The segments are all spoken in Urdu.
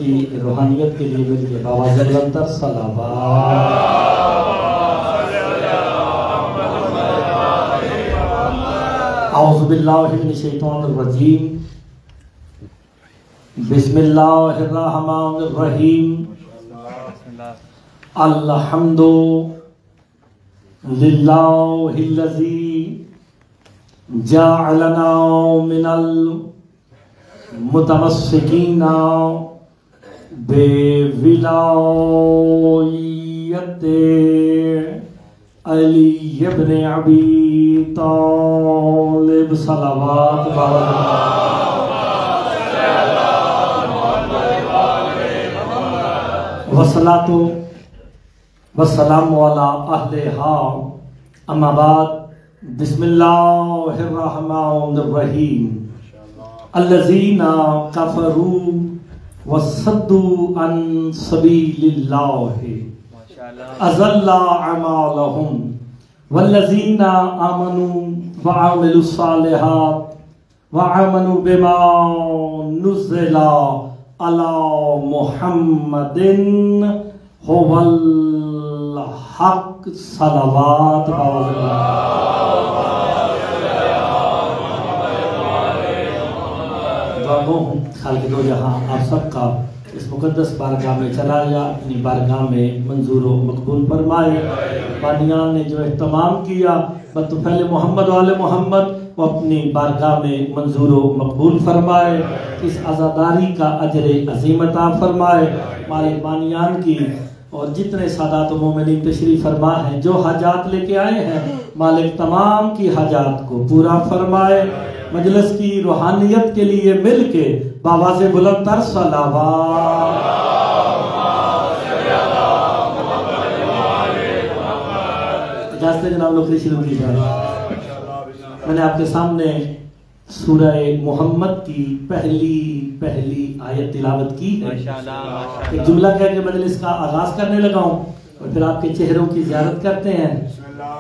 کی روحانیت کے لیے مل کے باواز بلندتر صلوات۔ اعوذ باللہ من الشیطان الرجیم، بسم اللہ الرحمن الرحیم، الحمد للہ الذی جعلنا من المتمسکین بولایت علی ابن ابی طالب صلوات والصلاۃ والسلام علی اہلھا اما بعد، بسم اللہ الرحمن الرحیم، الذین کفروا وصدوا عن سبیل اللہ اضل اعمالهم والذین آمنوا وعملوا الصالحات وآمنوا بما نزل علی محمد هو الحق صلوات خالق دو جہاں آپ سب کا اس مقدس بارگاہ میں چلا جا اپنی بارگاہ میں منظور و مقبول فرمائے۔ بانیان نے جو اہتمام کیا بطفیل محمد و آل محمد وہ اپنی بارگاہ میں منظور و مقبول فرمائے، اس عزاداری کا اجر عظیم عطا فرمائے۔ مالک بانیان کی اور جتنے سادات و مومنین تشریف فرما ہیں جو حاجات لے کے آئے ہیں، مالک تمام کی حاجات کو پورا فرمائے۔ مجلس کی روحانیت کے لیے مل کے باواز بلندتر صلوات۔ اجازت جناب لوگ شروع کی جائے۔ میں نے آپ کے سامنے سورہ محمد کی پہلی آیت تلاوت کی ہے۔ ایک جملہ کہہ کے مجلس کا آغاز کرنے لگا ہوں اور پھر آپ کے چہروں کی زیارت کرتے ہیں،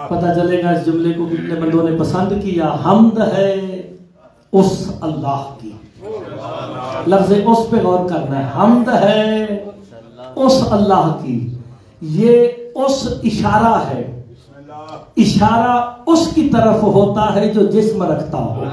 پتہ چلے گا اس جملے کو کتنے بندوں نے پسند کیا۔ حمد ہے اس اللہ کی، لفظ اس پہ غور کرنا ہے۔ حمد ہے اس اللہ کی، یہ اس اشارہ ہے، اشارہ اس کی طرف ہوتا ہے جو جسم رکھتا ہو۔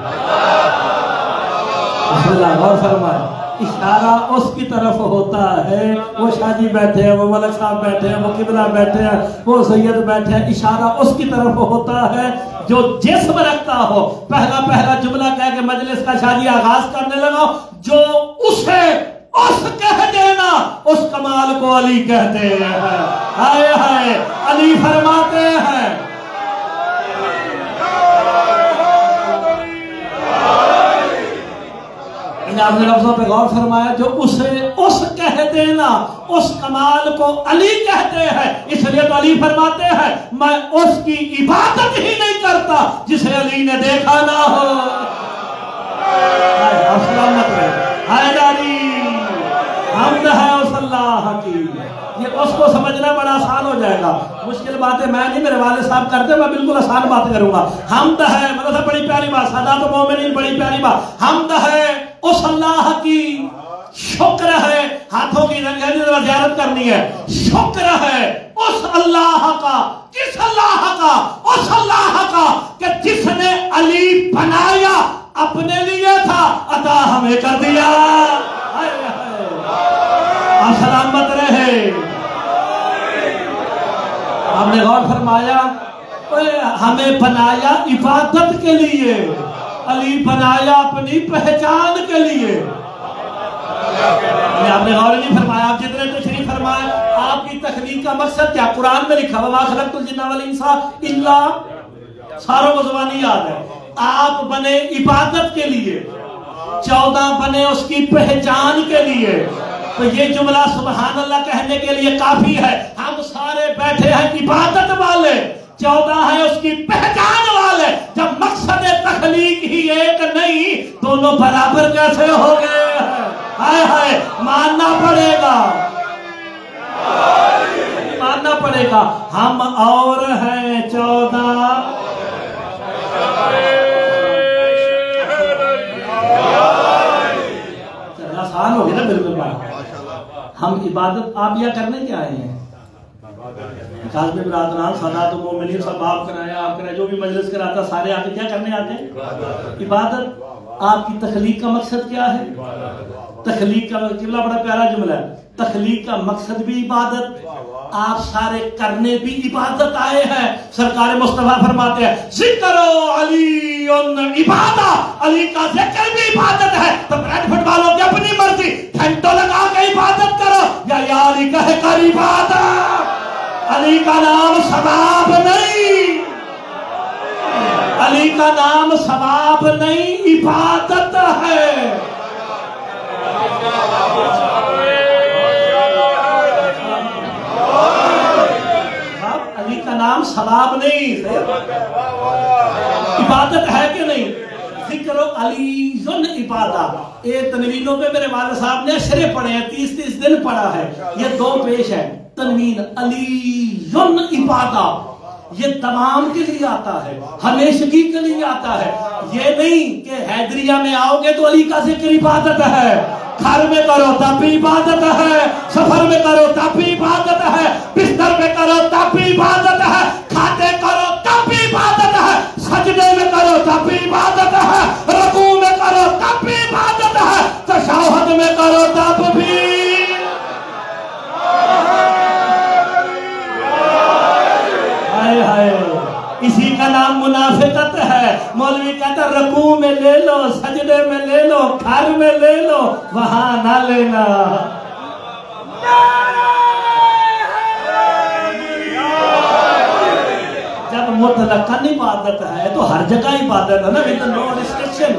بسم اللہ، غور فرمائے، اشارہ اس کی طرف ہوتا ہے۔ وہ شاہ جی بیٹھے ہیں، وہ ملک صاحب بیٹھے ہیں، وہ قبلہ بیٹھے ہیں، وہ سید بیٹھے ہیں، اشارہ اس کی طرف ہوتا ہے جو جسم رکھتا ہو۔ پہلا جملہ کہہ کے مجلس کا شاہ جی آغاز کرنے لگا، جو اسے اس کہہ دینا اس کمال کو علی کہتے ہیں۔ ہائے ہائے، علی فرماتے ہیں آپ نے لفظوں پہ غور فرمایا، جو اسے اس کہہ دینا اس کمال کو علی کہتے ہیں۔ اس لیے تو علی فرماتے ہیں میں اس کی عبادت ہی نہیں کرتا جسے علی نے دیکھا نہ ہو۔ حیداری حمد ہے اس اللہ کی، یہ اس کو سمجھنا بڑا آسان ہو جائے گا۔ مشکل باتیں میں نہیں، میرے والد صاحب کرتے، میں بالکل آسان بات کروں گا۔ حمد ہے مطلب بڑی پیاری بات، سادات و مومنین بڑی پیاری بات۔ حمد ہے اس اللہ کی، شکر ہے، ہاتھوں کی زیارت کرنی ہے، شکر ہے اس اللہ کا، کس اللہ کا؟ اس اللہ کا کہ جس نے علی بنایا اپنے لیے تھا، عطا ہمیں کر دیا۔ آپ سلامت رہے۔ ہم نے غور فرمایا، ہمیں بنایا عبادت کے لیے، علی بنایا اپنی پہچان کے لیے۔ آپ نے غور نہیں فرمایا، آپ جتنے تشریف فرمائے، آپ کی تخلیق کا مقصد کیا؟ قرآن میں لکھا وَمَا خَلَقْتُ الْجِنَّ وَالْإِنسَ إِلَّا، ساروں کو زبانی یاد ہے۔ آپ بنے عبادت کے لیے، 14 بنے اس کی پہچان کے لیے۔ تو یہ جملہ سبحان اللہ کہنے کے لیے کافی ہے۔ ہم سارے بیٹھے ہیں عبادت والے، 14 ہے اس کی پہچان والے۔ جب مقصد تخلیق ہی ایک نہیں، دونوں برابر کیسے ہو گئے؟ ہائے ہائے، ماننا پڑے گا، ماننا پڑے گا۔ ہم اور ہیں 14، آسان ہو گیا نا بالکل بات۔ ہم عبادت آپ یا کرنے کے آئے ہیں؟ کاظم برادران سادات مومنین سب آپ کرایا آپ کرایا جو بھی مجلس کراتا سارے آتے کیا کرنے آتے ہیں؟ عبادت۔ آپ کی تخلیق کا مقصد کیا ہے؟ تخلیق کا قبلہ بڑا پیارا جملہ ہے، تخلیق کا مقصد بھی عبادت، آپ سارے کرنے بھی عبادت آئے ہیں۔ سرکار مصطفیٰ فرماتے ہیں ذکر علی عبادہ، علی کا ذکر بھی عبادت ہے۔ تو بریڈ فٹ والوں کی اپنی مرضی، گھنٹوں لگا کے عبادت کرو یا علی کہہ کر عبادت۔ علی کا نام ثواب نہیں، علی کا نام ثواب نہیں، عبادت ہے۔ علی کا نام ثواب نہیں، عبادت ہے کہ نہیں؟ ذکر علی عبادت، ایک تنوینوں پہ میرے والد صاحب نے شرح پڑھے ہیں، 30 دن پڑھا ہے، یہ 2 پیش ہے۔ تنوین علی عبادت یہ تمام کے لیے آتا ہے، ہمیشگی کے لیے آتا ہے، یہ نہیں کہ حیدریہ میں آؤ گے تو علی کا ذکر عبادت ہے، گھر میں کرو تب بھی عبادت ہے، سفر میں کرو تب بھی عبادت ہے، بستر میں کرو تب بھی عبادت ہے، کھاتے کرو تب بھی عبادت ہے، سجدے میں کرو تب بھی عبادت ہے، رکوع میں کرو تب بھی عبادت ہے، تشہد میں کرو تب بھی۔ اسی کا نام منافقت ہے۔ مولوی کہتا رکوع میں لے لو، سجدے میں لے لو، گھر میں لے لو، وہاں نہ لینا۔ جب مطلقاً عبادت ہے تو ہر جگہ عبادت ہے نا، with no restriction۔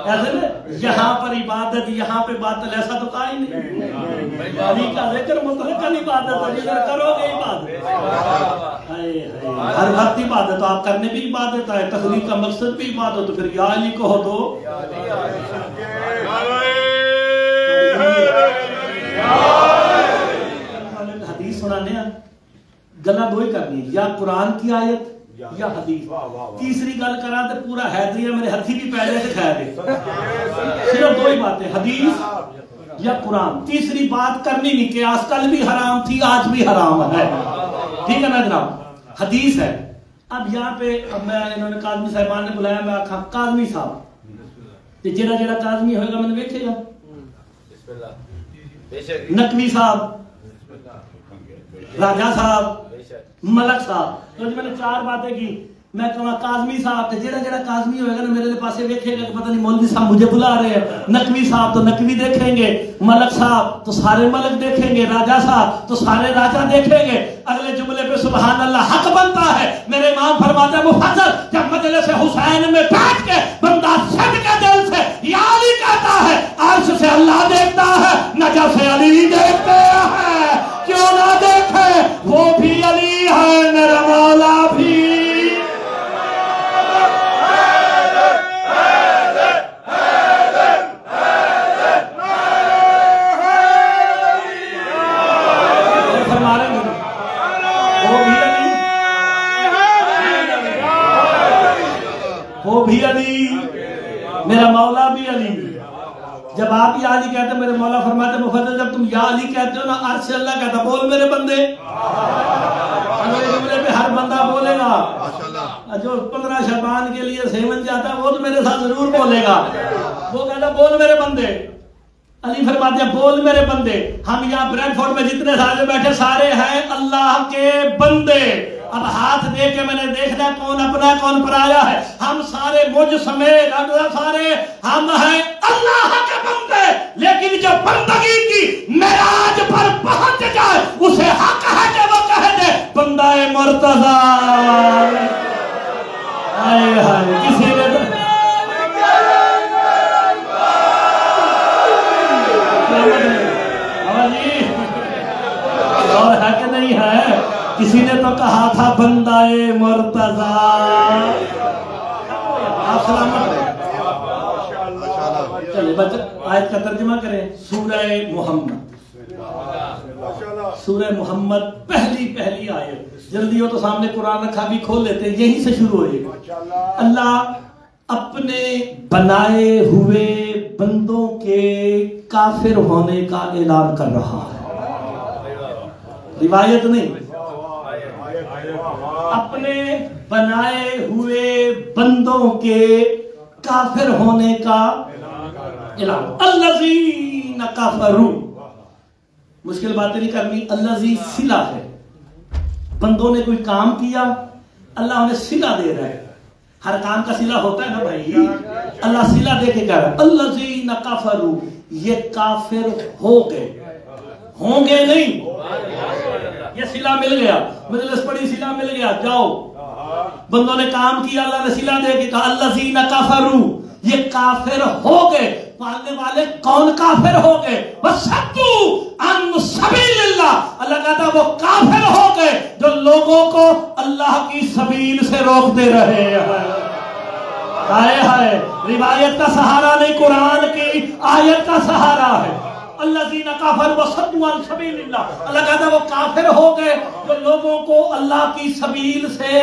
ایسے نا یہاں پر عبادت یہاں پہ باطل، ایسا تو کہا ہی نہیں۔ علی کا ذکر مطلقاً عبادت ہے، جدھر کرو گے عبادت، ہر وقت عبادت، آپ کرنے بھی عبادت ہے، تخلیق کا مقصد بھی عبادت، تو پھر یا علی کہو تو حدیث سنانے ہیں، گلا دو ہی کرنی ہے، یا قرآن کی آیت یا حدیث۔ تیسری گل کرا تو پورا حیدریہ میرے ہتھی بھی پہلے سے کھا دے، صرف 2 ہی باتیں، حدیث یا قرآن۔ تیسری بات کرنی نہیں، قیاس کل بھی حرام تھی آج بھی حرام ہے، ٹھیک ہے نا جناب؟ حدیث ہے۔ اب یہاں پہ میں انہوں نے کاظمی صاحبان نے بلایا، میں آکھا کاظمی صاحب جڑا جڑا کاظمی ہوئے گا میں نے دیکھے گا، نقوی صاحب، راجہ صاحب، ملک صاحب، تو میں نے 4 باتیں کی۔ میں کہا کاظمی صاحب جڑا جڑا کاظمی ہوئے گا نا میرے پاسے دیکھے گا کہ پتہ نہیں مولوی صاحب مجھے بلا رہے ہیں، نقوی صاحب تو نقوی دیکھیں گے، ملک صاحب تو سارے ملک دیکھیں گے، راجہ صاحب تو سارے راجہ دیکھیں گے۔ اگلے جملے پہ سبحان اللہ حق بنتا ہے۔ میرے امام فرماتے ہیں مفضل جب مجلس حسین میں بیٹھ کے بندہ سد کے دل سے یا علی کہتا ہے، عرش سے اللہ دیکھتا ہے، نجف سے علی دیکھتے ہیں، کیوں نہ دیکھے، وہ بھی علی ہے میرا مولا بھی۔ وہ بھی علی، میرا مولا بھی علی۔ جب آپ یا علی کہتے ہیں میرے مولا فرماتے ہیں مفضل جب تم یا علی کہتے ہو نا عرش سے اللہ کہتا بول میرے بندے، اگلے جملے پہ ہر بندہ بولے گا، جو 15 شعبان کے لیے سیون جاتا ہے وہ تو میرے ساتھ ضرور بولے گا، وہ کہتا بول میرے بندے۔ علی فرماتے ہیں بول میرے بندے۔ ہم یہاں بریڈ فورڈ میں جتنے سارے بیٹھے سارے ہیں اللہ کے بندے۔ اب ہاتھ دے کے میں نے دیکھنا کون اپنا کون پرایا ہے، ہم سارے مجھ سمیت سارے ہم ہیں اللہ کے بندے، لیکن جو بندگی کی معراج پر پہنچ جائے اسے حق ہے کہ وہ کہہ دے بندہ مرتضی۔ ہائے ہائے کسی نے اور ہے کہ نہیں ہے؟ کسی نے تو کہا تھا بندہ مرتضی۔ آپ سلامت چلے بچہ آیت کا ترجمہ کریں۔ سورہ محمد، سورہ محمد پہلی آیت، جلدی ہو تو سامنے قرآن رکھا بھی کھول لیتے ہیں، یہیں سے شروع ہوئے۔ اللہ اپنے بنائے ہوئے بندوں کے کافر ہونے کا اعلان کر رہا ہے. روایت نہیں، اپنے بنائے ہوئے بندوں کے کافر ہونے کا اعلان. الذین کفروا، مشکل باتیں نہیں کرنی. الذی صلہ ہے، بندوں نے کوئی کام کیا، اللہ انہیں صلہ دے رہا ہے. ہر کام کا صلہ ہوتا ہے نا بھائی، اللہ صلہ دے کے کہہ رہا ہے الذین کفروا، یہ کافر ہو گئے، ہوں گے نہیں، یہ صلہ مل گیا، مجلس پڑھی صلہ مل گیا، جاؤ. بندوں نے کام کیا، اللہ نے صلہ دے کے کہا الذین کفروا، یہ کافر ہو گئے. پالنے والے کون کافر ہو گئے؟ وَصَدُّوا عَن سَبِيلِ اللَّهِ، اللہ کہتا وہ کافر ہو گئے جو لوگوں کو اللہ کی سبیل سے روکتے رہے ہیں. ہائے ہائے، روایت کا سہارا نہیں، قرآن کی آیت کا سہارا ہے. الذین کفروا وصدوا عن سبیل اللہ، اللہ کہتا وہ کافر ہو گئے جو لوگوں کو اللہ کی سبیل سے،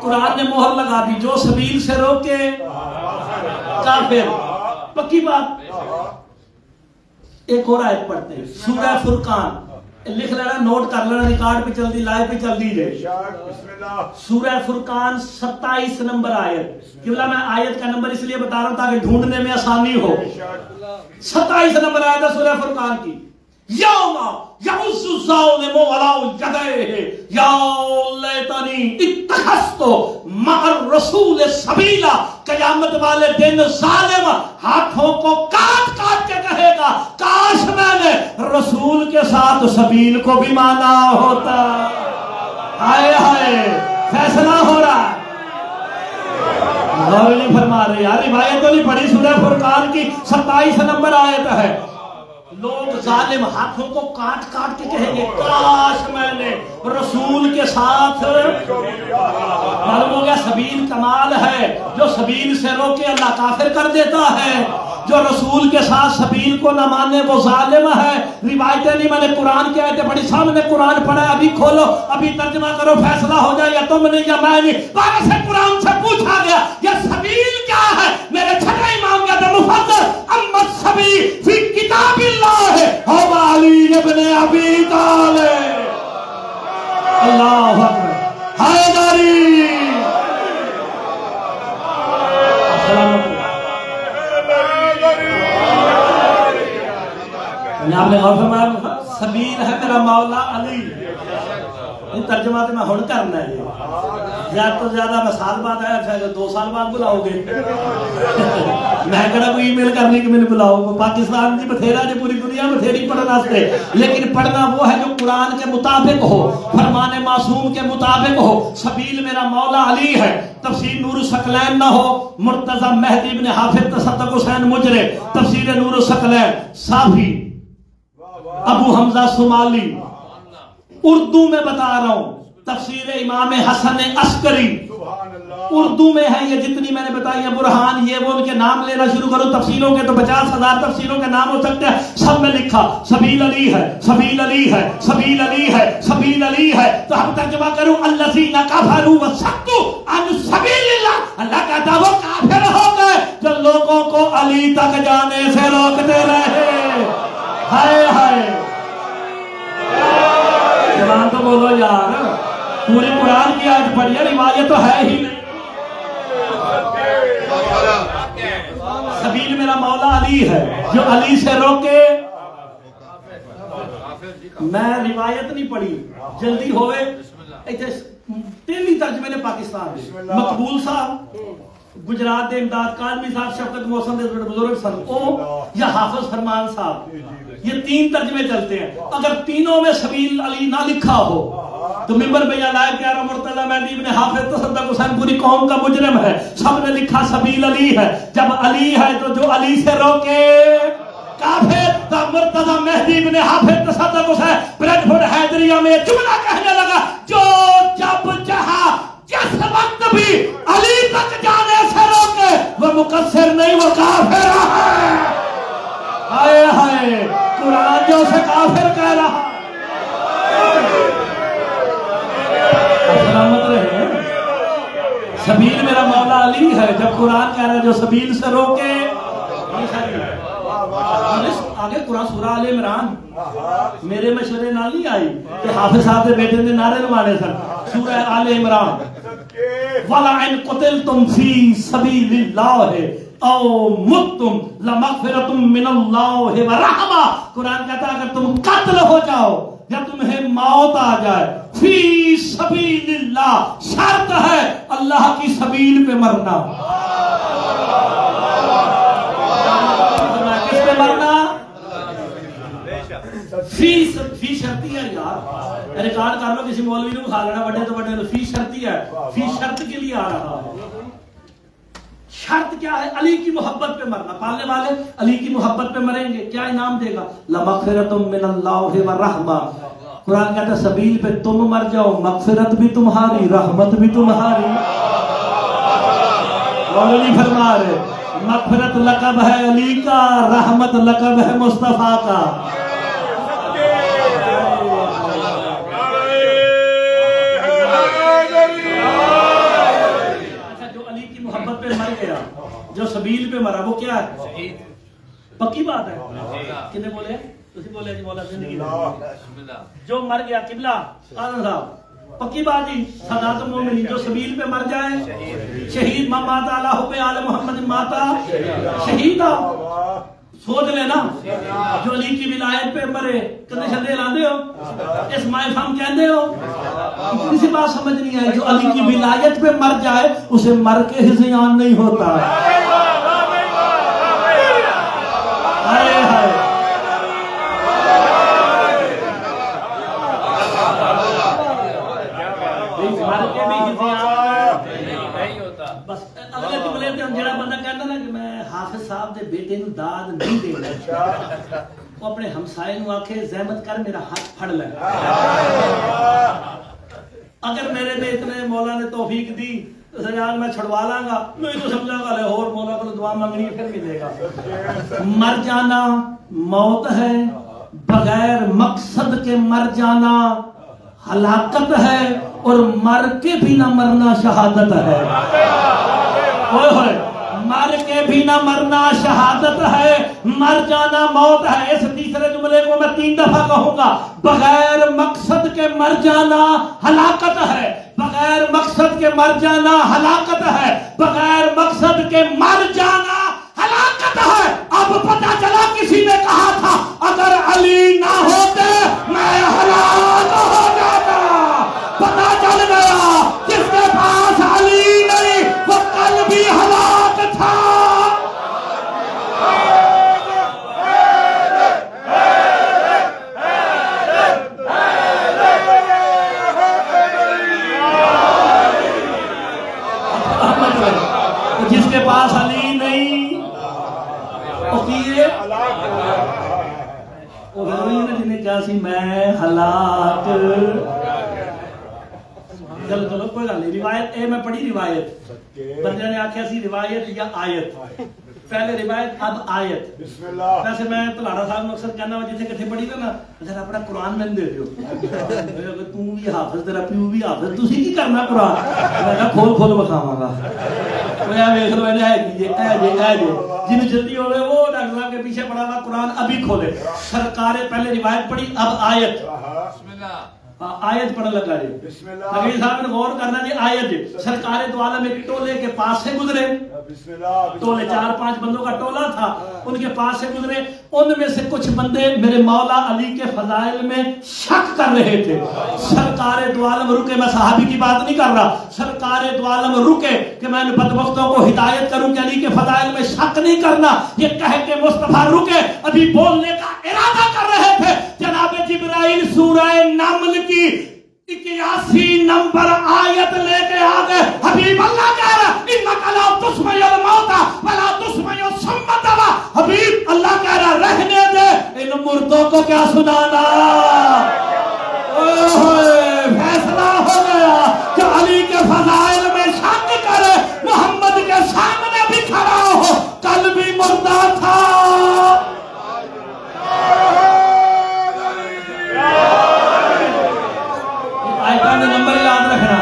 قرآن نے مہر لگا دی، جو سبیل سے روکے کافر. پکی بات. ایک اور آیت پڑھتے ہیں، سورہ فرقان، لکھ لینا، نوٹ کر لینا، ریکارڈ پہ چل دی، لائیو پہ چل دیجئے. سورہ فرقان 27 نمبر آیت. قبلہ میں آیت کا نمبر اس لیے بتا رہا ہوں تاکہ ڈھونڈنے میں آسانی ہو. 27 نمبر آیت ہے سورہ فرقان کی. یوم یعز الظالم علی یدیہ یا لیتنی اتخذت مع الرسول سبیلا، قیامت والے دن ظالم ہاتھوں کو کاٹ کاٹ کے کہے گا کاش میں نے رسول کے ساتھ سبیل کو بھی مانا ہوتا. ہائے ہائے، فیصلہ ہو رہا ہے. غور نہیں فرما رہے یار، روایت تو نہیں پڑھی. سورہ فرقان کی 27 نمبر آیت ہے. لوگ ظالم ہاتھوں کو کاٹ کاٹ کے کہیں گے کاش میں نے رسول کے ساتھ. معلوم ہو گیا سبیل کمال ہے. جو سبیل سے روکے اللہ کافر کر دیتا ہے، جو رسول کے ساتھ سبیل کو نہ مانے وہ ظالم ہے. روایتیں نہیں، میں نے قرآن کی آیتیں پڑھی، سامنے قرآن پڑھا، ابھی کھولو، ابھی ترجمہ کرو، فیصلہ ہو جائے، یا تم نے یا میں نہیں. پہلے سے قرآن سے پوچھا گیا یہ سبیل کیا ہے؟ میرے چھٹے امام کہتے ہیں مفسر اما السبیل فی کتاب اللہ ہو علی ابن ابی طالب. اللہ اکبر، حیدری. آپ نے غور فرمایا سبیل ہے میرا مولا علی. یہ ترجمہ تو میں ہن کرنا ہے، زیادہ تو زیادہ میں سال بعد آیا تھا، 2 سال بعد بلاؤ گے. میں کہنا کوئی ای میل کرنے کے میں نے بلاؤ. پاکستان کی بتھیرا جو پوری دنیا میں بتھیری پڑھنا سے، لیکن پڑھنا وہ ہے جو قرآن کے مطابق ہو، فرمان معصوم کے مطابق ہو. سبیل میرا مولا علی ہے. تفسیر نور الثقلین نہ ہو، مرتضی مہدی بن حافظ تصدق حسین مجرے، تفسیر نور الثقلین صافی، ابو حمزہ سمالی. اردو میں بتا رہا ہوں، تفسیر امام حسن عسکری اردو میں ہے. یہ جتنی میں نے بتائی ہے، برہان یہ وہ، ان کے نام لینا شروع کرو تفسیروں کے تو 50,000 تفسیروں کے نام ہو سکتے ہیں. سب میں لکھا سبیل علی ہے، سبیل علی ہے، سبیل علی ہے، سبیل علی ہے. تو ہم ترجمہ کروں الذین کفروا وصدوا عن سبیل اللہ. اللہ کہتا وہ کافر ہو گئے جو لوگوں کو علی تک جانے سے روکتے رہے. ہائے ہائے، جوان تو بولو یار، پوری قرآن کی آیت پڑھی ہے، روایت تو ہے ہی نہیں. سبیل میرا مولا علی ہے، جو علی سے روکے. میں روایت نہیں پڑھی، جلدی ہوئے. 3 ترجمے نے پاکستان میں، مقبول صاحب گجرات دے امداد کالمی صاحب، شفقت محسن دے بزرگ سن او، یا حافظ فرمان صاحب. یہ 3 ترجمے چلتے ہیں. اگر تینوں میں سبیل علی نہ لکھا ہو تو ممبر پہ یا لائب کہہ رہا مرتضی مہدی ابن حافظ تصدق حسین پوری قوم کا مجرم ہے. سب نے لکھا سبیل علی ہے. جب علی ہے تو جو علی سے روکے کافر. تو مرتضی مہدی ابن حافظ تصدق حسین بریڈ فورڈ حیدریہ میں جملہ کہنے لگا جو جب جہاں جس وقت بھی علی تک جانے سے روکے وہ مقصر نہیں، وہ کافر ہے. ہائے ہائے، قرآن جو اسے کافر کہہ رہا. سلامت رہے. سبیل میرا مولا علی ہے. جب قرآن کہہ رہا ہے جو سبیل سے روکے آگے قرآن سورہ آل عمران میرے مشورے نال نہیں آئی کہ حافظ صاحب دے بیٹے نے نعرے لوانے سن. سورہ آل عمران وَلَئِن قُتِلْتُمْ فِي سَبِيلِ اللَّهِ او متم لمغفرۃ من اللہ ورحمہ. قرآن کہتا ہے اگر تم قتل ہو جاؤ یا تمہیں موت آ جائے فی سبیل اللہ، شرط ہے اللہ کی سبیل پہ مرنا. کس پہ مرنا؟ فی شرطی ہے یار، ریکارڈ کر لو کسی مولوی نے کھا لینا بڑے تو بڑے. فی شرطی ہے، فی شرط کے لیے آ رہا ہے. شرط کیا ہے؟ علی کی محبت پہ مرنا. پالنے والے علی کی محبت پہ مریں گے، کیا انعام دے گا؟ لمغفرۃ من اللہ ورحمہ. قرآن کہتا ہے سبیل پہ تم مر جاؤ، مغفرت بھی تمہاری، رحمت بھی تمہاری. مولوی فرما رہے مغفرت لقب ہے علی کا، رحمت لقب ہے مصطفیٰ کا. جو سبیل پہ مرا وہ کیا ہے؟ پکی بات ہے. کنے بولے؟ تسی بولے جی مولا زندگی جو مر گیا قبلہ آزم صاحب پکی بات ہی. سادات مومنین جو سبیل پہ مر جائے شہید. ماں ماتا علی حب آل محمد ماتا شہیدہ. سوچ لینا جو علی کی ولایت پہ مرے کدے شدے لاندے ہو اس مائے فام کہندے ہو. کسی بات سمجھ نہیں آئی. جو علی کی ولایت پہ مر جائے اسے مر کے ہزیان نہیں ہوتا. ہائے ہائے مر کے بھی ہزیان نہیں ہوتا. بس اگلے جملے تے جڑا بندہ کہندا نا کہ میں حافظ صاحب دے بیٹے نو داد نہیں دینا، وہ اپنے ہمسائے نو آکھے زحمت کر میرا ہاتھ پھڑ لے. اگر میرے دے اتنے مولا نے توفیق دی سجاد میں چھڑوا لاں گا، نہیں تو سمجھا گا لاہور مولا کو دعا مانگنی پھر ملے گا. مر جانا موت ہے، بغیر مقصد کے مر جانا ہلاکت ہے، اور مر کے بھی نہ مرنا شہادت ہے. مر کے بھی نہ مرنا شہادت ہے، مر جانا موت ہے. اس تیسرے جملے کو میں 3 دفعہ کہوں گا. بغیر مقصد کے مر جانا ہلاکت ہے، بغیر مقصد کے مر جانا ہلاکت ہے، بغیر مقصد کے مر جانا ہلاکت ہے. اب پتہ چلا کسی نے کہا تھا اگر علی نہ ہوتے میں ہلاک ہو جاتا. پتہ چل گیا جس کے پاس علی نہیں وہ کل بھی ہلاک تھا. جس کے پاس علی نہیں وہ جنہیں کیا سی میں ہلاک. چلو چلو کوئی گل نہیں. روایت اے میں پڑھی روایت بندے نے آخیا سی روایت یا آیت. پہلے روایت اب آیت. ویسے میں تلاڑا صاحب اکثر کہنا وا جتنے کٹھے پڑھی نا اگر اپنا قرآن میں دے دیو تم بھی حافظ تیرا پیو بھی حافظ تسی کی کرنا قرآن. میں کھول کھول بکھاواں گا. جنہیں جلدی ہوئے وہ ڈاکٹر صاحب کے پیچھے پڑا ہوا قرآن ابھی کھولے. سرکار پہلے روایت پڑھی اب آیت. آیت پڑھنے لگا جی. حقیقی صاحب نے غور کرنا جی. آیت جی سرکار دو عالم ایک ٹولے کے پاس سے گزرے. ٹولے 4-5 بندوں کا ٹولہ تھا، ان کے پاس سے گزرے. ان میں سے کچھ بندے میرے مولا علی کے فضائل میں شک کر رہے تھے. سرکار دو عالم رکے. میں صحابی کی بات نہیں کر رہا. سرکار دو عالم رکے کہ میں بدبختوں کو ہدایت کروں کہ علی کے فضائل میں شک نہیں کرنا. یہ کہہ کے مصطفیٰ رکے. ابھی بولنے کا ارادہ کر رہے تھے. جناب جبرائیل سورہ نمل کی 81 نمبر آیت لے کے آگے حبیب اللہ کہہ رہا انک لا تسمع الموت ولا تسمع الصم الدواء. حبیب اللہ کہہ رہا رہنے دے ان مردوں کو کیا سنانا. فیصلہ ہو گیا کہ علی کے فضائل میں شک کرے محمد کے سامنے بھی کھڑا ہو. کل بھی مردہ تھا. نمبر یاد رکھنا.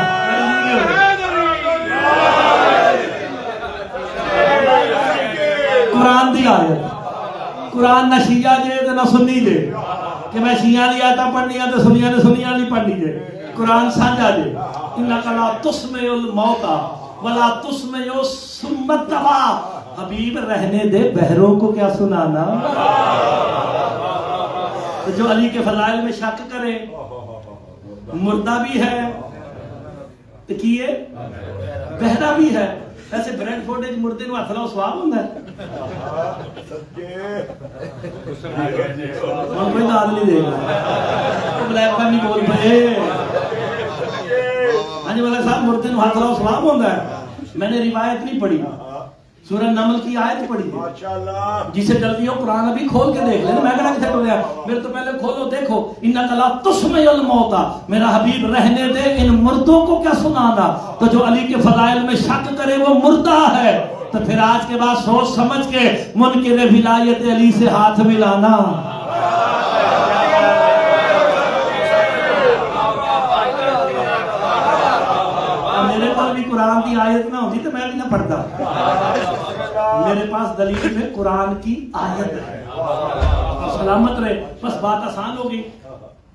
قرآن قرآن دی آیت. قرآن نہ شیعہ دے تے نہ سنی دے کہ میں شیعہ دی آیتاں پڑھنیاں تے سنیاں نے سنیاں نہیں پڑھنی دے. قرآن سانجا دے. انک لا تسمع الموتى ولا تسمع الصم الدعاء. حبیب رہنے دے بہروں کو کیا سنانا. جو علی کے فضائل میں شک کرے مردہ بھی ہے کیے بہرا بھی ہے. ایسے بریڈ فورڈ ایک مردے نو ہاتھ لاؤ سواب ہوندا ہے. ہم کوئی داد نہیں دے گا بلیک کا نہیں بول پائے. ہاں جی ملک صاحب مردے نو ہاتھ لاؤ سواب ہوندا ہے. میں نے روایت نہیں پڑھی سورہ نمل کی آیت پڑھی تھی. جسے جلدی ہو قرآن ابھی کھول کے دیکھ لینا. میں کہنا کسے پڑھ رہا میرے تو پہلے کھولو دیکھو. انک لا تسمع الموتى. میرا حبیب رہنے دے ان مردوں کو کیا سنانا. تو جو علی کے فضائل میں شک کرے وہ مردہ ہے. تو پھر آج کے بعد سوچ سمجھ کے منکر ولایت علی سے ہاتھ ملانا. میرے پاس بھی قرآن کی آیت نہ ہوتی تو میں بھی نہ پڑھتا. میرے پاس دلیل میں قرآن کی آیت ہے. سلامت رہے. بس بات آسان ہوگی.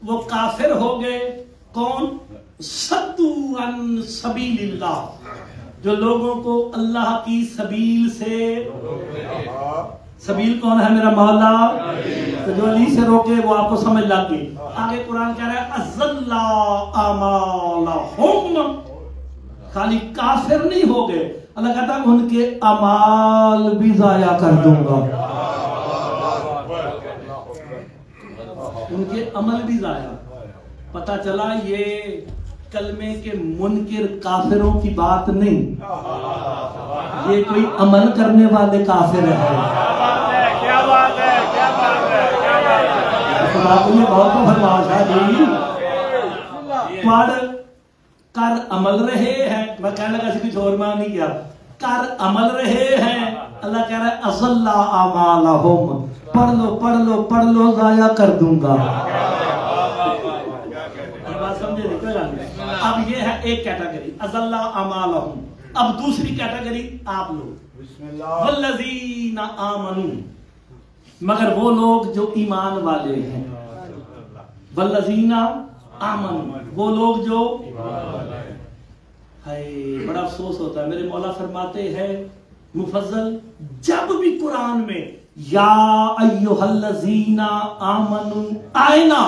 وہ کافر ہو گئے کون؟ صدو عن سبیل اللہ. جو لوگوں کو اللہ کی سبیل سے. سبیل کون ہے؟ میرا مولا. تو جو علی سے روکے وہ آپ کو سمجھ لگ گئی. آگے قرآن کہہ رہا ہے اضل اعمالہم. خالی کافر نہیں ہو گئے. اللہ کہتا ہے ان کے اعمال بھی ضائع کر دوں گا. ان کے عمل بھی ضائع. پتہ چلا یہ کلمے کے منکر کافروں کی بات نہیں. یہ کوئی عمل کرنے والے کافر ہیں. کیا بات ہے کیا بات ہے کیا بات ہے. بہت کو فرماش ہے. پڑھ کر عمل رہے ہیں. میں کہنے لگا کسی اور میں نہیں کیا. کر عمل رہے ہیں. اللہ کہہ رہا ہے اضل اعمالہم. پڑھ لو ضائع کر دوں گا. بات سمجھے نہیں. اب یہ ہے ایک کیٹیگری اضل اعمالہم. اب دوسری کیٹیگری آپ لوگ والذین آمنوا. مگر وہ لوگ جو ایمان والے ہیں. والذین آمنوا وہ لوگ جو بڑا افسوس ہوتا ہے. میرے مولا فرماتے ہیں مفضل جب بھی قرآن میں یا ایھا الذین آمنوا آئے نا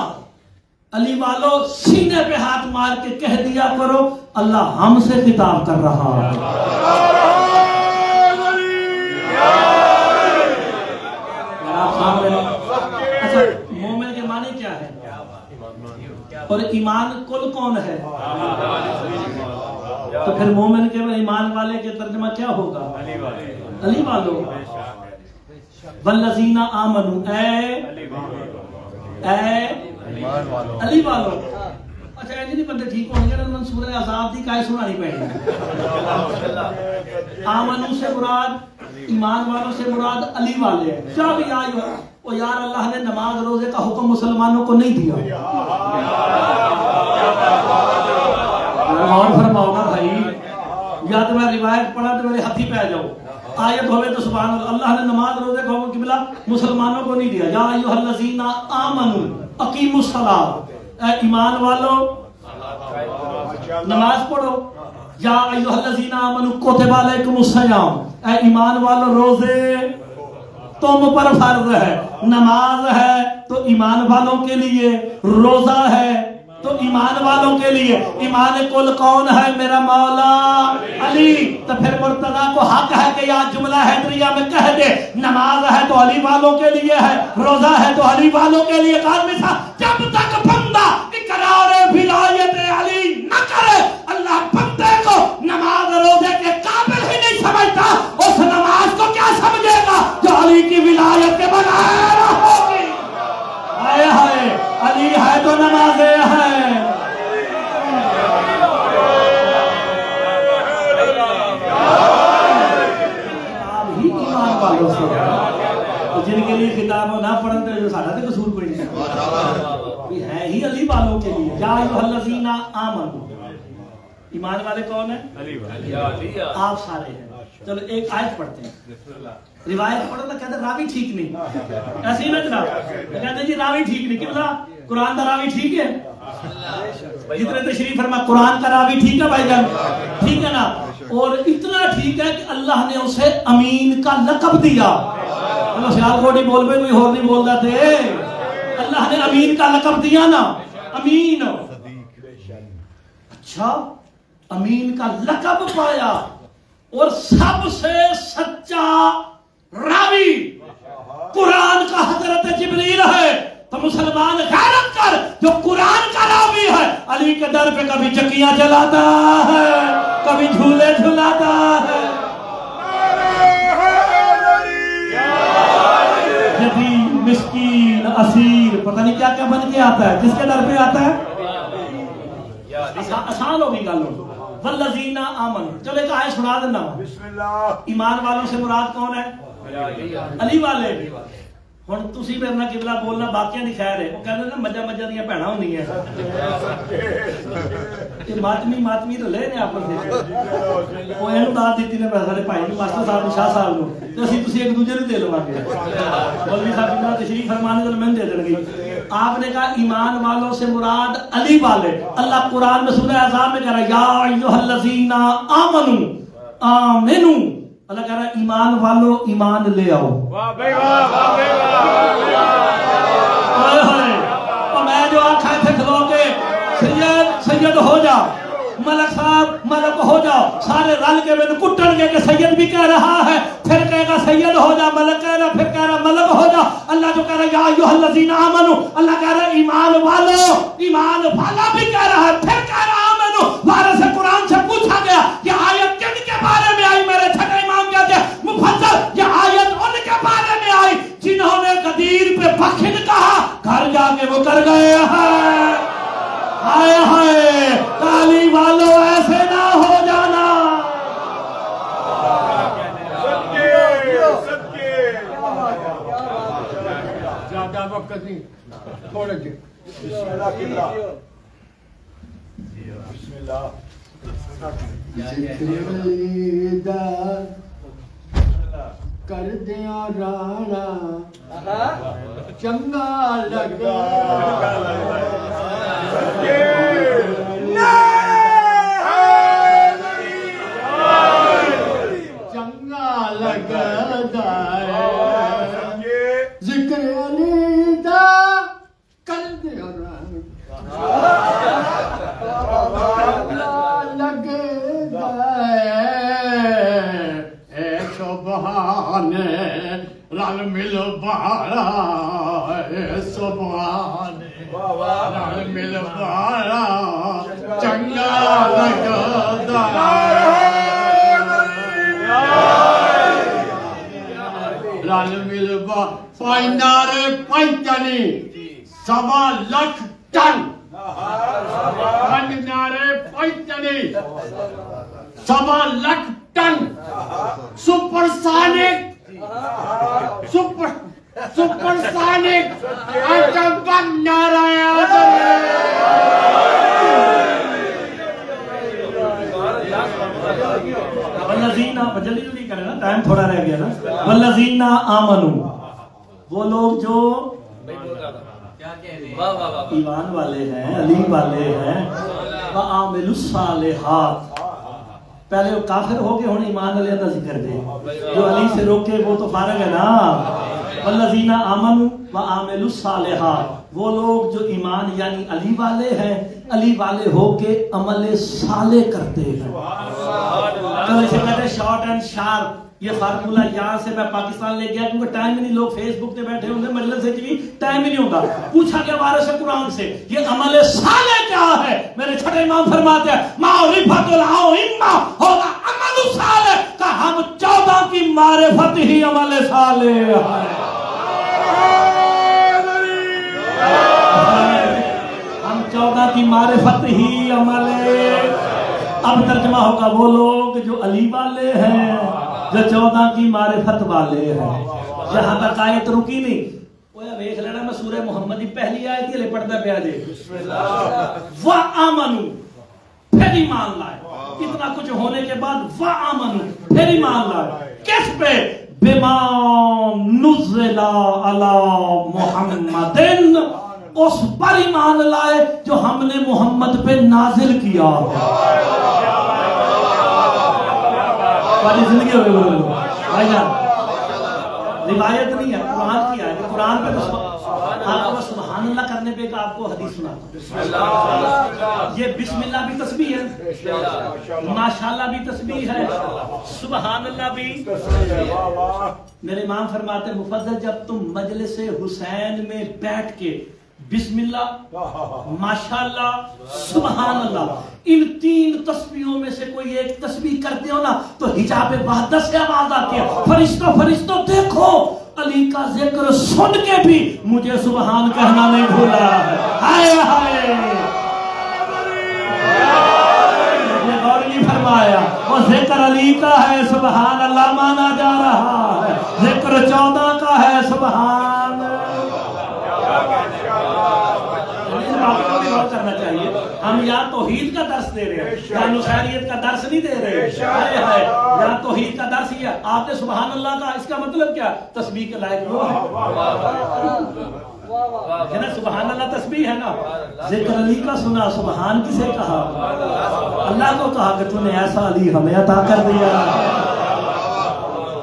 علی والو سینے پہ ہاتھ مار کے کہہ دیا کرو اللہ ہم سے خطاب کر رہا ہے. اچھا مومن کے معنی کیا ہے اور ایمان کل کون ہے؟ تو پھر مومن کے ایمان والے کے ترجمہ کیا ہوگا؟ علی والو. والذین آمنوا اے علی والو. اچھا ایسے نہیں بندے ٹھیک ہوں گے نا. سورہ عذاب دی کائے سنانی پڑے. آمنو سے مراد ایمان والوں سے مراد علی والے ہیں. کیا بھی آئی وہ یار اللہ نے نماز روزے کا حکم مسلمانوں کو نہیں دیا. اور فرماؤ نا بھائی. یا تو میں روایت پڑھا تو میرے ہاتھی پہ جاؤ. آیت ہوئے تو سبحان اللہ. اللہ نے نماز روزے کا حکم قبلہ مسلمانوں کو نہیں دیا. یا ایھا الذین آمنوا اقیموا الصلاۃ. اے ایمان والو نماز پڑھو. یا ایھا الذین آمنوا کتب علیکم الصیام. اے ایمان والو روزے تم پر فرض ہے. نماز ہے تو ایمان والوں کے لیے. روزہ ہے تو ایمان والوں کے لیے. ایمان کل کون ہے؟ میرا مولا علی. تو پھر مرتضیٰ کو حق ہے کہ یا جملہ حیدریہ میں کہہ دے نماز ہے تو علی والوں کے لیے ہے. روزہ ہے تو علی والوں کے لیے. جب تک بندہ اقرار ولایت علی نہ کرے اللہ بندے کو نماز روزے کے قابل ہی نہیں سمجھتا. اس نماز کو کیا سمجھے گا جو علی کی ولایت کے بغیر ہوگی. ہائے ہائے علی ہے تو نمازیں ہیں. آپ ہی ایمان والوں سے جن کے لیے خطاب ہو نہ پڑھن تو جو ساڈا تے قصور کوئی نہیں ہے ہی علی والوں کے لیے. یا ایھا الذین آمنوا. ایمان والے کون ہیں؟ علی. آپ سارے ہیں. چلو ایک آیت پڑھتے ہیں, روایت پڑھو تو کہتے ہیں راوی ٹھیک نہیں, ایسے ہی نا جناب, کہتے ہیں جی راوی ٹھیک نہیں, کیوں نا قرآن کا راوی ٹھیک ہے, جتنے تشریف فرما قرآن کا راوی ٹھیک ہے بھائی جان, ٹھیک ہے نا, اور اتنا ٹھیک ہے کہ اللہ نے اسے امین کا لقب دیا. چلو سیال کوٹی بول پہ کوئی اور نہیں بول رہا تھے, اللہ نے امین کا لقب دیا نا, امین. اچھا امین کا لقب پایا, اور سب سے سچا راوی قرآن کا حضرت جبریل ہے. تو مسلمان غیرت کر, جو قرآن کا راوی ہے علی کے در پہ کبھی چکیاں چلاتا ہے, کبھی جھولے جھلاتا ہے. یتیم مسکین اسیر پتہ نہیں کیا کیا بن کے آتا ہے, جس کے در پہ آتا ہے. آسان ہوگی گل, والذین آمنوا. چلو ایک آیت سنا دینا. ایمان والوں سے مراد کون ہے؟ علی والے. ہن تسی میرے نال قبلہ بولنا باقیاں دی خیر ہے, وہ کہندے نا مجا مجا دیاں بہناں ہوندیاں, تے ماتمی تو لے نے آپس وچ, وہ اینو داد دتی نے سارے بھائی نوں, ماسٹر صاحب نوں, شاہ صاحب نوں, تے اسی تسی ایک دوسرے نوں دے لواں گے. مولوی صاحب جنہاں تشریف فرمانے تے میں دے دیں گے. آپ نے کہا ایمان والوں سے مراد علی والے. اللہ قرآن میں سورہ احزاب میں کہہ رہا ہے یا ایھا الذین آمنوا آمنو, اللہ کہہ رہا ہے ایمان والو ایمان لے آؤ. واہ بھائی واہ, واہ بھائی واہ. اور میں جو آنکھیں تھے کھلو کے سید ہو جا, ملک صاحب ملک ہو جاؤ, سارے رل کے میں کٹن گے کہ سید بھی کہہ رہا ہے, پھر کہے گا سید ہو جا, ملک کہہ رہا, پھر کہہ رہا ملک ہو جا. اللہ جو کہہ رہا ہے یا ایھا الذین آمنو, اللہ کہہ رہا ہے ایمان والو, ایمان والا بھی کہہ رہا ہے, پھر کہہ رہا آمنو. وارث قرآن سے پوچھا گیا یہ آیت کن کے بارے میں آئی, میرے چھٹے امام کہتے ہیں مفسر یہ آیت ان کے بارے میں آئی جنہوں نے غدیر پہ بخن کہا, گھر جا کے وہ کر گئے ہیں. ہائے ہائے کالی والو ایسے نہ ہو جانا. زیادہ وقت نہیں, تھوڑے جی. بسم اللہ. کر دیا رانا چنگا لگا, چنگا لگا ذکر علی دا کر دیا رانا لگا اے سبحان رل مل بارا, اے سبحان رل مل بارا چنگا لگا. رل مل بارا فائنار پینتنی سوا لکھ ٹن, فائنار پینتنی سوا lakh ton, supersonic supersonic atom bomb نارایا. والذین, جلدی جلدی کریں نا, ٹائم تھوڑا رہ گیا نا. والذین آمنوا, وہ لوگ جو ایمان والے ہیں, علی والے ہیں, وعاملوا الصالحات. پہلے وہ کافر ہو گئے, ہوں ایمان والے کا ذکر دے, جو علی سے روکے وہ تو فارغ ہے نا. والذین آمنوا وعاملوا الصالحات, وہ لوگ جو ایمان یعنی علی والے ہیں, علی والے ہو کے عمل صالح کرتے ہیں. تو اسے کہتے ہیں شارٹ اینڈ شارپ. یہ فارمولا یہاں سے میں پاکستان لے گیا کیونکہ ٹائم ہی نہیں, لوگ فیس بک پہ بیٹھے ہوں گے, مجلس سے بھی ٹائم ہی نہیں ہوتا. پوچھا گیا وارث قرآن سے یہ عمل صالح کیا ہے, میرے چھٹے امام فرماتے ہیں معرفت الائمہ ہوگا عمل صالح کا. ہم 14 کی معرفت ہی عمل صالح ہے. ہم 14 کی معرفت ہی عمل. اب ترجمہ ہوگا وہ لوگ جو علی والے ہیں, جو 14 کی معرفت والے ہیں. یہاں تک آیت رکی نہیں. ویکھ لینا میں سورہ محمد کی پہلی آیت ہی پڑھتا پیا جی. وَآمَنُوا, پھر ایمان لائے. اتنا کچھ ہونے کے بعد وآمنوا پھر ایمان لائے کس پہ؟ بما نزل علی محمد اس پر ایمان لائے جو ہم نے محمد پہ نازل کیا. والی زندگی ہوئی بھائی جان روایت نہیں ہے قرآن کی ہے. قرآن پہ تو آپ کو سبحان اللہ کرنے پہ آپ کو حدیث سنا. یہ بسم اللہ بھی تسبیح ہے, ماشاءاللہ بھی تسبیح ہے, سبحان اللہ بھی. میرے امام فرماتے ہیں مفضل جب تم مجلس حسین میں بیٹھ کے بسم اللہ ماشاءاللہ سبحان اللہ ان تین تسبیحوں میں سے کوئی ایک تسبیح کرتے ہو نا تو حجاب وحدت سے آواز آتی ہے فرشتوں دیکھو علی کا ذکر سن کے بھی مجھے سبحان کہنا نہیں بھولا ہے. ہائے ہائے غور نہیں فرمایا وہ ذکر علی کا ہے سبحان اللہ مانا جا رہا ہے, ذکر 14 کا ہے سبحان. کرنا چاہیے. ہم یا توحید کا درس دے رہے ہیں یا نصیریت کا درس نہیں دے رہے. یا توحید کا درس ہی ہے. آپ نے سبحان اللہ کا اس کا مطلب کیا؟ تسبیح کے لائق وہ ہے نا. سبحان اللہ تسبیح ہے نا. ذکر علی کا سنا, سبحان کسے کہا؟ اللہ کو کہا کہ تو نے ایسا علی ہمیں عطا کر دیا.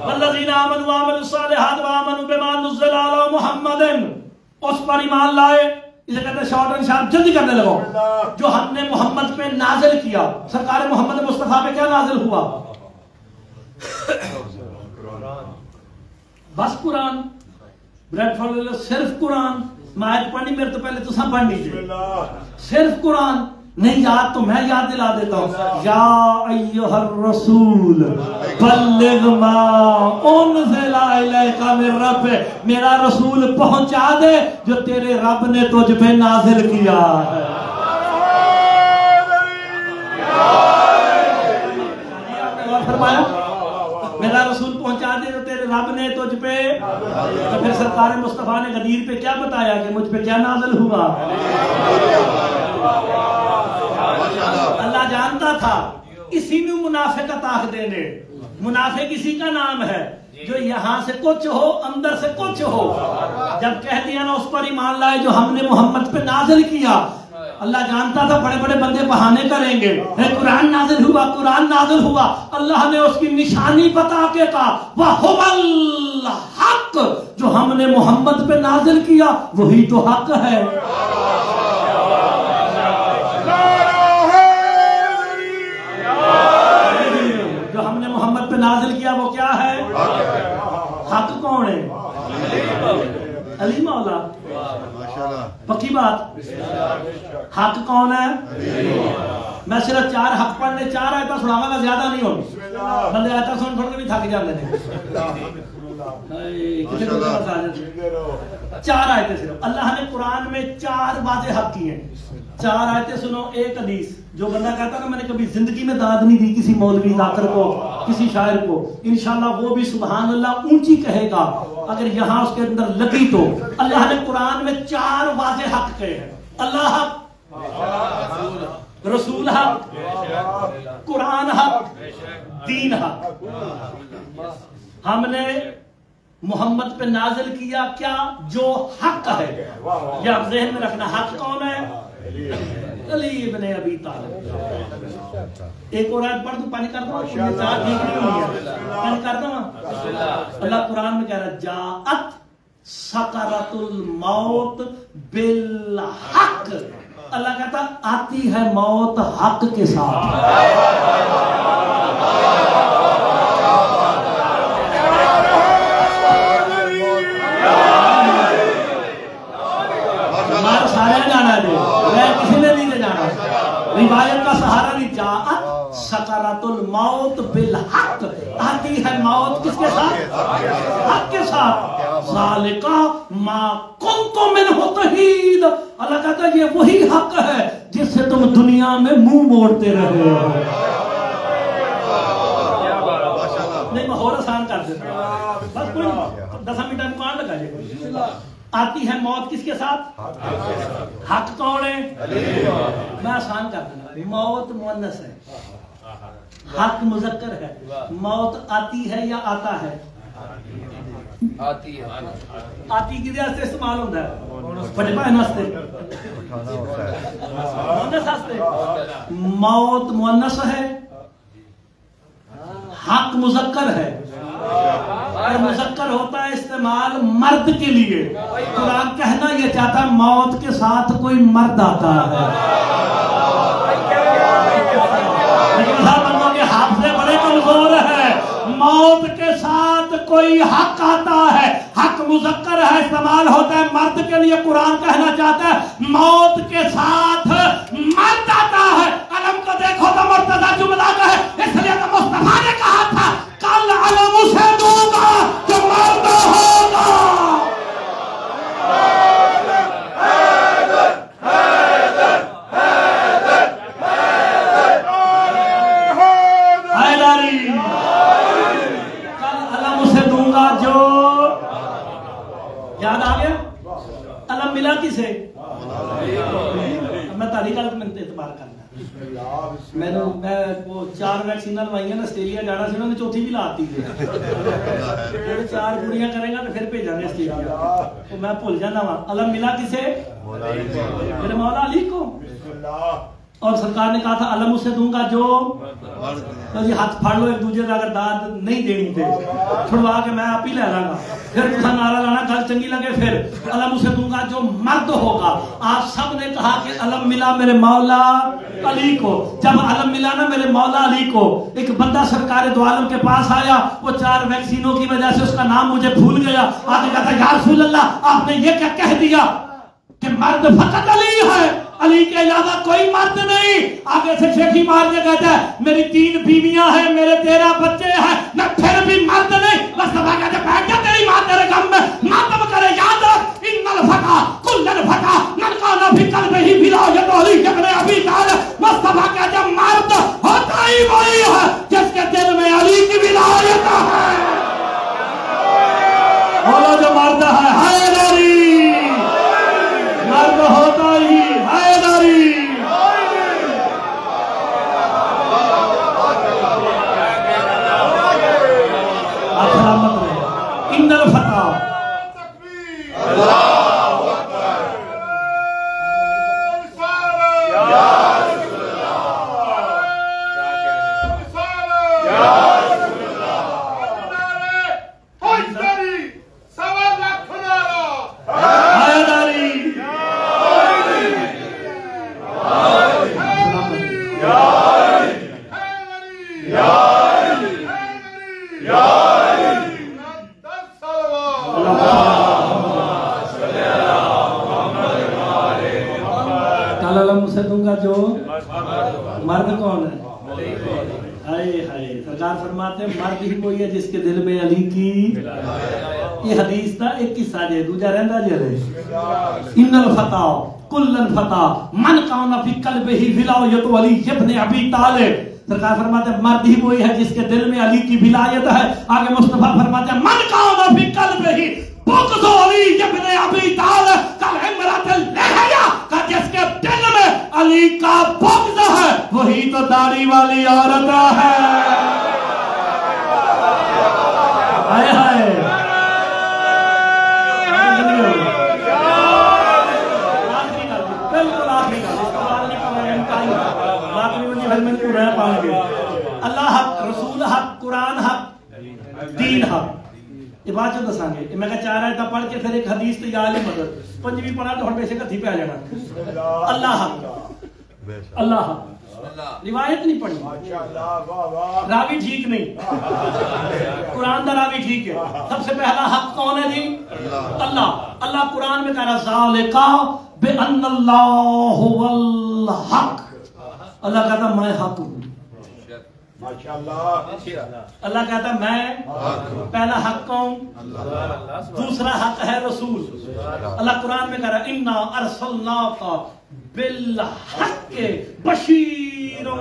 والذین آمنوا وعملوا الصالحات وآمنوا بما نزل علی محمد اس پر ایمان لائے. اسے کہتے ہیں شارٹ اینڈ شارپ جلدی کرنے لگو. جو ہم نے محمد پہ نازل کیا. سرکار محمد مصطفیٰ پہ کیا نازل ہوا؟ بس قرآن. بریڈ فارڈ صرف قرآن. میں آیت پڑھنی میرے تو پہلے تو سب پڑھ لیجیے. صرف قرآن نہیں یاد تو میں یاد دلا دیتا ہوں. یا ایھا الرسول بلغ ما انزل الیک من ربک, میرا رسول پہنچا دے جو تیرے رب نے تجھ پہ نازل کیا ہے. فرمایا میرا رسول پہنچا دے جو تیرے رب نے تجھ پہ. تو پھر سرکار مصطفیٰ نے غدیر پہ کیا بتایا کہ مجھ پہ کیا نازل ہوا؟ اللہ جانتا تھا اسی میں منافقت آخ دینے. منافق اسی کا نام ہے جو یہاں سے کچھ ہو اندر سے کچھ ہو. جب کہہ دیا نا اس پر ایمان لائے جو ہم نے محمد پہ نازل کیا. اللہ جانتا تھا بڑے بڑے بندے بہانے کریں گے قرآن نازل ہوا قرآن نازل ہوا. اللہ نے اس کی نشانی بتا کے کہا وَهُوَ الْحَقُّ, جو ہم نے محمد پہ نازل کیا وہی تو حق ہے. جو ہم نے محمد پہ نازل کیا وہ کیا ہے؟ حق کون ہے؟ علی مولا. پکی بات. حق کون ہے؟ میں صرف 4 حق پڑھنے 4 آیتیں سناواں گا, زیادہ نہیں ہوگی. بندے آیتیں سن سن کے بھی تھک جاتے ہیں. 4 آیتیں صرف. اللہ نے قرآن میں 4 واضح حق کی ہیں. 4 آیتیں سنو, 1 حدیث. جو بندہ کہتا ہے میں نے کبھی زندگی میں داد نہیں دی کسی مولوی ذاکر کو کسی شاعر کو, انشاءاللہ وہ بھی سبحان اللہ اونچی کہے گا اگر یہاں اس کے اندر لگی تو. اللہ نے قرآن میں 4 واضح حق کہے ہیں. اللہ حق, رسول حق, قرآن حق, دین حق. ہم نے محمد پہ نازل کیا کیا جو حق ہے. یہ آپ ذہن میں رکھنا. حق کون ہے؟ علی ابن ابی طالب. ایک اور آیت پڑھ تو پانی کر دو. چار ٹھیک نہیں ہوئی ہے, پانی کر دو. اللہ قرآن میں کہہ رہا ہے جاءت سکرۃ الموت بالحق. اللہ کہتا آتی ہے موت حق کے ساتھ. ہمارا سارے جانا دے, میں کسی نے نہیں جانا. روایت کا سہارا نہیں. جاءت سکرۃ الموت بالحق, آتی ہے موت کس کے ساتھ؟ حق کے ساتھ. ذالک ما کنت منہ تحید. اللہ کہتا ہے یہ وہی حق ہے جس سے تم دنیا میں منہ موڑتے رہے ہو. نہیں میں اور آسان کر دیتا بس, کوئی 10 منٹ کون لگا جائے. آتی ہے موت کس کے ساتھ؟ حق کون ہے؟ میں آسان کر دینا. موت مؤنث ہے, حق مذکر ہے. موت آتی ہے یا آتا ہے؟ آتی ہے. آتی کی واسطے استعمال ہوتا ہے بڑے بھائی واسطے مؤنث واسطے. موت مؤنث ہے، حق مذکر ہے. اور مذکر ہوتا ہے استعمال مرد کے لیے. قرآن کہنا یہ چاہتا ہے موت کے ساتھ کوئی مرد آتا ہے. لیکن ہر بندوں کے حافظے بڑے کمزور ہیں. موت کے ساتھ کوئی حق آتا ہے، حق مذکر ہے، استعمال ہوتا ہے مرد کے لیے. قرآن کہنا چاہتا ہے موت کے ساتھ مرد آتا ہے. علم کو دیکھو تو مرتضی جملہ کا ہے، اس لیے تو مصطفیٰ نے کہا تھا کل علم اسے دوں گا جو مرد ہوگا. جو یاد آ گیا علم ملا کسے؟ میں تاریخ میں اعتبار کرنا. میں وہ 4 ویکسین لوائی ہیں آسٹریلیا جانا سی، انہوں نے چوتھی بھی لاتی تھی. 4 پوریاں کرے گا تو پھر بھیجا گے آسٹریلیا. تو میں بھول جانا وا. علم ملا کسے؟ میرے مولا علی کو. اور سرکار نے کہا تھا علم اسے دوں گا جو تو جی ہاتھ پھاڑ لو ایک دوسرے کا. اگر داد نہیں دینی تھے چھڑوا کے میں آپ ہی لے لاں گا. پھر تسا نعرہ لانا گل چنگی لگے. پھر علم اسے دوں گا جو مرد ہوگا. آپ سب نے کہا کہ علم ملا میرے مولا علی کو. جب علم ملا نا میرے مولا علی کو، ایک بندہ سرکار دو عالم کے پاس آیا. وہ 4 ویکسینوں کی وجہ سے اس کا نام مجھے بھول گیا. آگے کہتا یا رسول اللہ آپ نے یہ کیا کہہ دیا کہ مرد فقط علی ہے، علی کے علاوہ کوئی مرد نہیں. آگے سے شیخی مار کے کہتا ہے میری 3 بیویاں ہیں، میرے 13 بچے ہیں، میں پھر بھی مرد نہیں. بس دبا کہتے بیٹھ جا تیری ماں تیرے غم میں ماتم کرے. یاد رکھ ان الفتى كل الفتى من كان في قلبه ولایۃ علی ابن ابی طالب. مصطفیٰ کہتے مرد ہوتا ہی وہی ہے جس کے دل میں علی کی ولایت ہے. بولو جو مرد ہے حیدری، مرد ہوتا ہی حیدری. سلامت رہے. ان الفتى جو مرد کون ہے؟ ہائے ہائے. سرکار فرماتے ہیں مرد ہی کوئی ہے جس کے دل میں علی کی. یہ حدیث کا ایک قصہ جے دوجا رہندا جے ان الفتى كل الفتى من كان في قلبه ولایۃ علی ابن ابی طالب. سرکار فرماتے ہیں مرد ہی وہی ہے جس کے دل میں علی کی ولایت ہے. آگے مصطفیٰ فرماتے ہیں من كان في قلبه بغض علی ابن ابی طالب كالعمرۃ اللحیہ کا جس کے دل میں علی کا بغض ہے وہی تو داڑھی والی عورت ہے. ہائے ہائے. اللہ حق، رسول حق، قرآن حق، دین حق. یہ بات جو دساں گے میں کہا 4 آیتاں پڑھ کے پھر ایک حدیث تے یا مدد 5ویں پڑھا تو ہن بے شک ہتھی پہ آ جانا. اللہ حق، اللہ حق. روایت نہیں پڑھی، راوی ٹھیک نہیں. قرآن دا راوی ٹھیک ہے. سب سے پہلا حق کون ہے جی؟ اللہ. اللہ قرآن میں کہہ رہا ذالک بان اللہ هو الحق. اللہ کہتا میں حق ہوں. اللہ کہتا ہے میں پہلا حق کون؟ دوسرا حق ہے رسول. اللہ قرآن میں کہہ رہا ہے انا ارسلناک بالحق بشیر و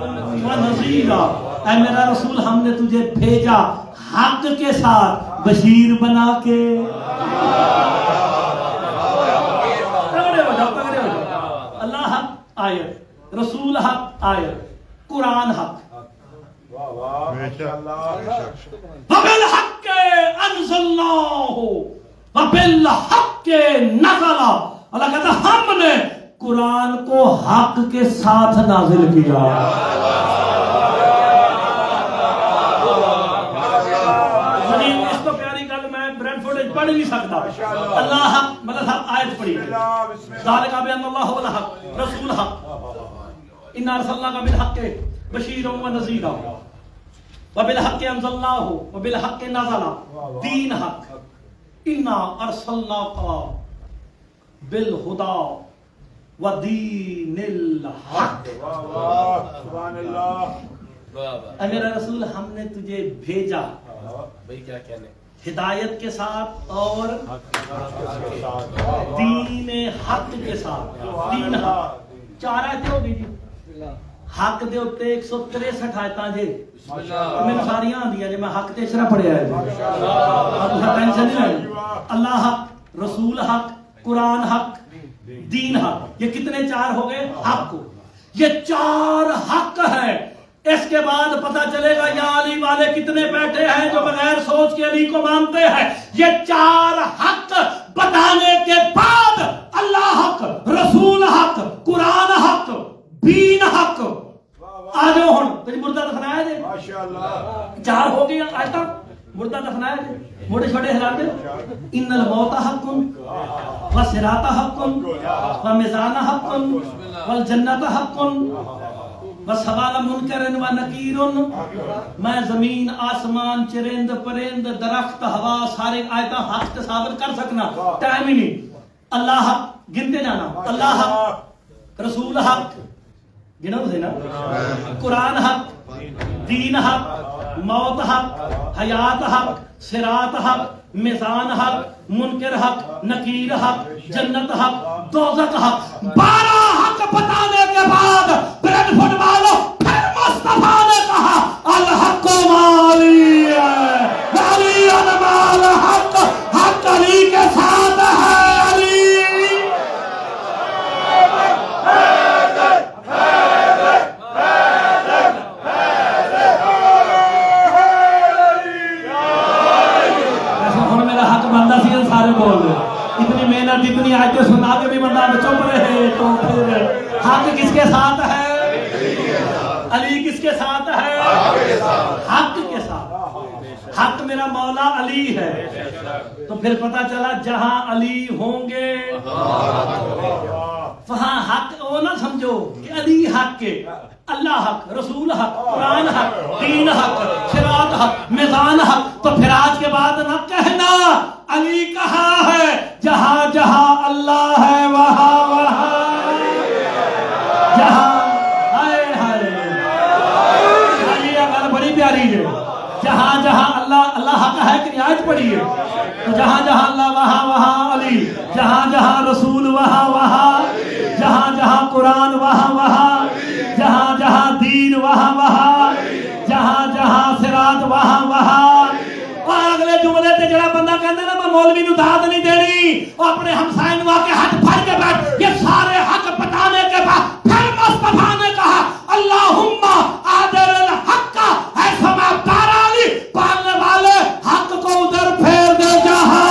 نذیر. اے میرا رسول ہم نے تجھے بھیجا حق کے ساتھ بشیر بنا کے. تگڑے ہو جاؤ، تگڑے ہو جاؤ. اللہ حق آیت، رسول حق آیت، قرآن حق. وَبِالْحَقِّ أَنزَلْنَاهُ وَبِالْحَقِّ نَزَلَ. اللہ کہتا ہم نے قرآن کو حق کے ساتھ نازل کیا. اس کو پیاری گل میں برینفورڈ پڑھ نہیں سکتا. اللہ حق مطلب صاحب آیت پڑھی ذالک بأن اللہ هو الحق رسول حق انا ارسلناک بالحق بشیرا ونذیرا وبالحق انزلناه وبالحق نزل دین حق انا ارسلناک بالہدی ودین الحق. سبحان اللہ. اے میرا رسول ہم نے تجھے بھیجا بھائی کیا کہنے ہدایت کے ساتھ اور دین حق کے ساتھ. دین حق 4 آیتیں ہو گئی جی. حق دے اوتے 163 آیتاں جے میں ساریاں آندیاں جے میں حق تے اشرا پڑھیا ہے. آپ ٹینشن نہیں لینی. اللہ حق رسول حق قرآن حق دین حق. یہ کتنے 4 ہو گئے حق کو. یہ 4 حق ہے. اس کے بعد پتہ چلے گا یا علی والے کتنے بیٹھے ہیں جو بغیر سوچ کے علی کو مانتے ہیں. یہ 4 حق بتانے کے بعد اللہ حق رسول حق قرآن حق دین حق. آ جاؤ ہن تجھ مردہ دفنایا جے ماشاءاللہ. 4 ہو گئی آیتاں. مردہ دفنایا جے موڑے چھوڑے ہلا دے. ان الموت حق والصراط حق والمیزان حق والجنت حق وسوال منکر و نکیر. میں زمین آسمان چرند پرند درخت ہوا سارے آیتاں حق تے ثابت کر سکنا. ٹائم ہی نہیں. اللہ حق گنتے جانا. اللہ حق رسول حق گنو سے نا. قرآن حق دین حق موت حق حیات حق صراط حق میزان حق منکر حق نکیر حق جنت حق دوزخ حق. 12 حق بتانے کے بعد برینفورڈ والوں پھر مصطفیٰ نے کہا الحق مالی علی مال حق. حق علی کے ساتھ ہے. علی سارے بول رہے. اتنی محنت اتنی آیتیں سنا کے بھی بندہ چپ رہے تو پھر حق کس کے ساتھ ہے؟ علی کس کے ساتھ ہے؟ حق کے ساتھ. حق میرا مولا علی ہے. تو پھر پتا چلا جہاں علی ہوں گے وہاں حق. وہ نہ سمجھو کہ علی حق کے. اللہ حق رسول حق قرآن حق دین حق صراط حق میزان حق. تو پھر آج کے بعد نہ کہنا علی کہاں ہے. جہاں جہاں اللہ ہے وہاں وہاں جہاں ہائے ہائے علی اگر بڑی پیاری ہے. جہاں جہاں اللہ حق ہے کہ آیت پڑھی ہے. تو جہاں جہاں اللہ وہاں وہاں علی. جہاں جہاں رسول وہاں وہاں. جہاں جہاں قرآن وہاں وہاں. جہاں جہاں دین وہاں وہاں. جہاں جہاں صراط وہاں وہاں. اور اگلے جملے تے جڑا بندہ کہندا نا میں مولوی نو داد نہیں دینی اور اپنے ہمسائے نو آ کے ہاتھ پھڑ کے بیٹھ. یہ سارے حق بتانے کے بعد پھر مصطفیٰ نے کہا اللہم آدر الحق ایسما تارالی. پالنے والے حق کو ادھر پھیر دے جہاں.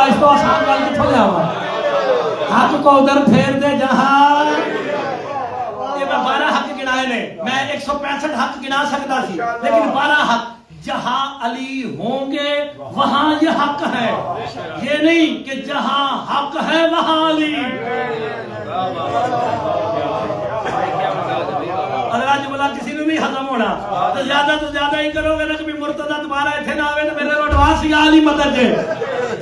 اس کو آسان گل کتوں لیا حق کو ادھر پھیر دے جہاں. یہ 12 حق گنائے نے. میں 165 حق گنا سکتا سی لیکن 12 حق. جہاں علی ہوں گے وہاں یہ حق ہے. یہ نہیں کہ جہاں حق ہے وہاں علی. اگر آج بولا کسی نے نہیں ختم ہونا تو زیادہ ہی کرو گے نا کہ مرتضی دوبارہ ایتھے نہ آوے تو میرے روڈواس یا علی مدد دے.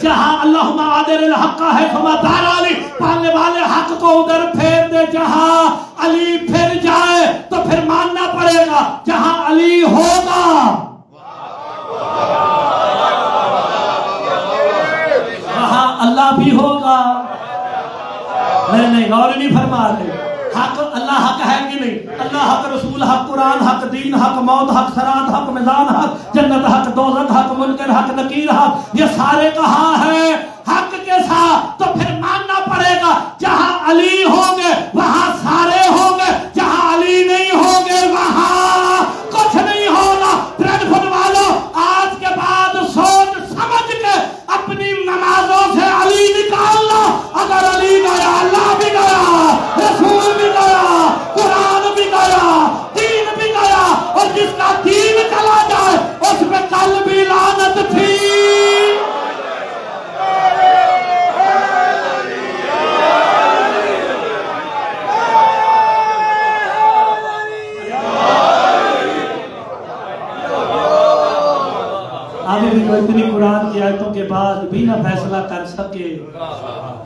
جہاں اللہم آدر الحق ہے فما دار علی. پالنے والے حق کو ادھر پھیر دے جہاں علی پھر جائے. تو پھر ماننا پڑے گا جہاں علی ہوگا وہاں اللہ بھی ہوگا. نہیں غور نہیں فرما رہے. حق اللہ حق ہے کہ نہیں؟ اللہ حق رسول حق قرآن حق دین حق موت حق صراط حق میزان حق جنت حق دوزخ حق منکر حق نکیر حق. یہ سارے کہاں ہیں؟ حق کے ساتھ تھا تو پھر ماننا پڑے گا جہاں علی ہوں گے وہاں سارے ہوں گے، جہاں علی نہیں ہوں گے وہاں کچھ نہیں ہوگا۔ برینڈ فٹ والوں، آج کے بعد سوچ سمجھ کے اپنی نمازوں سے علی نکال لو۔ اگر علی گیا اللہ بھی گیا، رسول بھی گیا، قرآن بھی گیا، دین بھی گیا، اور جس کا دین چلا جائے اس پہ کل بھی لعنت تھی۔ ابھی بھی کوئی اتنی قرآن کی آیتوں کے بعد بھی نہ فیصلہ کر سکے،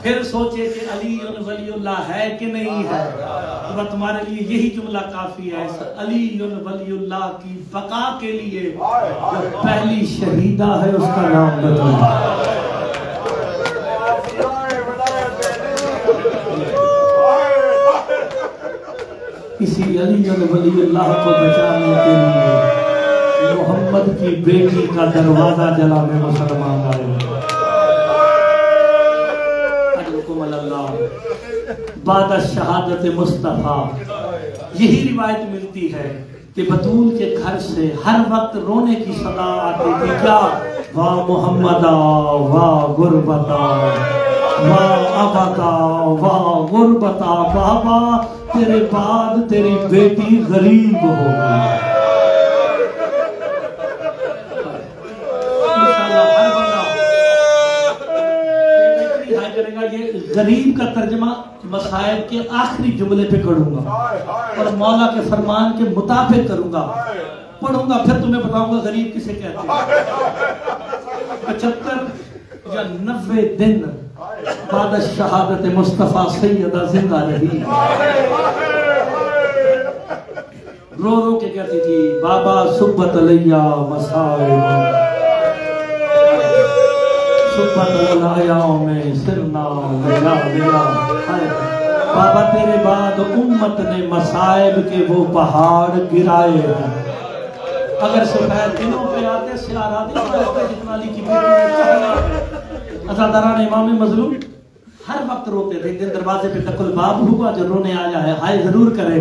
پھر سوچے کہ علی ولی اللہ ہے کہ نہیں ہے، تو تمہارے لیے یہی جملہ کافی ہے، علی ولی اللہ کی بقا کے لیے جو پہلی شہیدہ ہے اس کا نام بتاؤ۔ اسی علی ولی اللہ کو بچانے کے لیے محمد کی بیٹی کا دروازہ جلا میں مسلمان آئے۔ اجرکم اللہ بعد شہادت مصطفیٰ، یہی روایت ملتی ہے کہ بطول کے گھر سے ہر وقت رونے کی صدا آتی تھی، کیا واہ محمدہ واہ غربتا واہ ابتا واہ غربتا، بابا تیرے بعد تیری بیٹی غریب ہو گئی۔ غریب کا ترجمہ مسائل کے آخری جملے پہ کروں گا اور مولا کے فرمان کے مطابق کروں گا، پڑھوں گا، پھر تمہیں بتاؤں گا غریب کسے کہتے ہیں۔ 75 یا 90 دن بعد شہادت مصطفیٰ سیدہ زندہ رہی، رو رو کے کہتی تھی بابا سبت علیہ مسائل سبت للایام میں سرنا لیا لیا، بابا تیرے بعد امت نے مصائب کے وہ پہاڑ گرائے ہیں۔ اگر سفید دنوں پہ آتے سیارہ دن پہ جتنا علی کی بیٹی میں چاہنا ہے، عزاداران امام مظلوم ہر وقت روتے تھے۔ دن دروازے پہ ٹک الباب ہوا، جو رونے آیا ہے ہائے ضرور کرے۔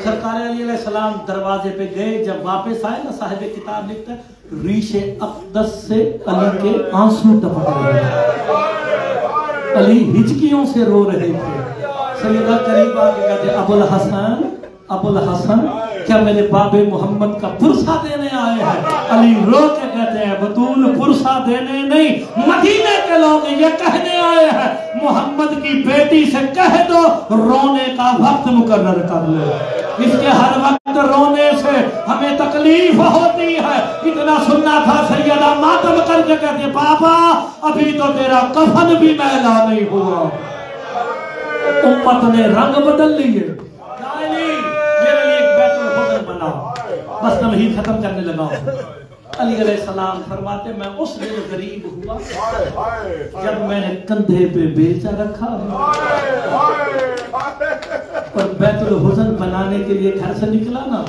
سرکار علی علیہ السلام دروازے پہ گئے، جب واپس آئے نا صاحب کتاب لکھتا ہے ریش اقدس سے علی کے آنسو ٹپک رہے تھے، علی ہچکیوں سے رو رہے تھے۔ سیدہ قریب آگے کہتے ابو الحسن کیا میرے باب محمد کا پرسہ دینے آئے ہیں؟ علی رو کے کہتے ہیں بطول پرسہ دینے نہیں، مدینے کے لوگ یہ کہنے آئے ہیں محمد کی بیٹی سے کہہ دو رونے کا وقت مقرر کر لے، اس کے ہر وقت رونے سے ہمیں تکلیف ہوتی ہے۔ اتنا سننا تھا سیدہ ماتم کر کے کہتے ہیں بابا ابھی تو تیرا کفن بھی میلا نہیں ہوا، امت نے رنگ بدل لیے۔ بس تمہید ختم کرنے لگا ہوں۔ علی علیہ السلام فرماتے میں اس دن غریب ہوا جب میں نے کندھے پہ بیلچا رکھا اور بیت الحزن بنانے کے لیے گھر سے نکلا نا،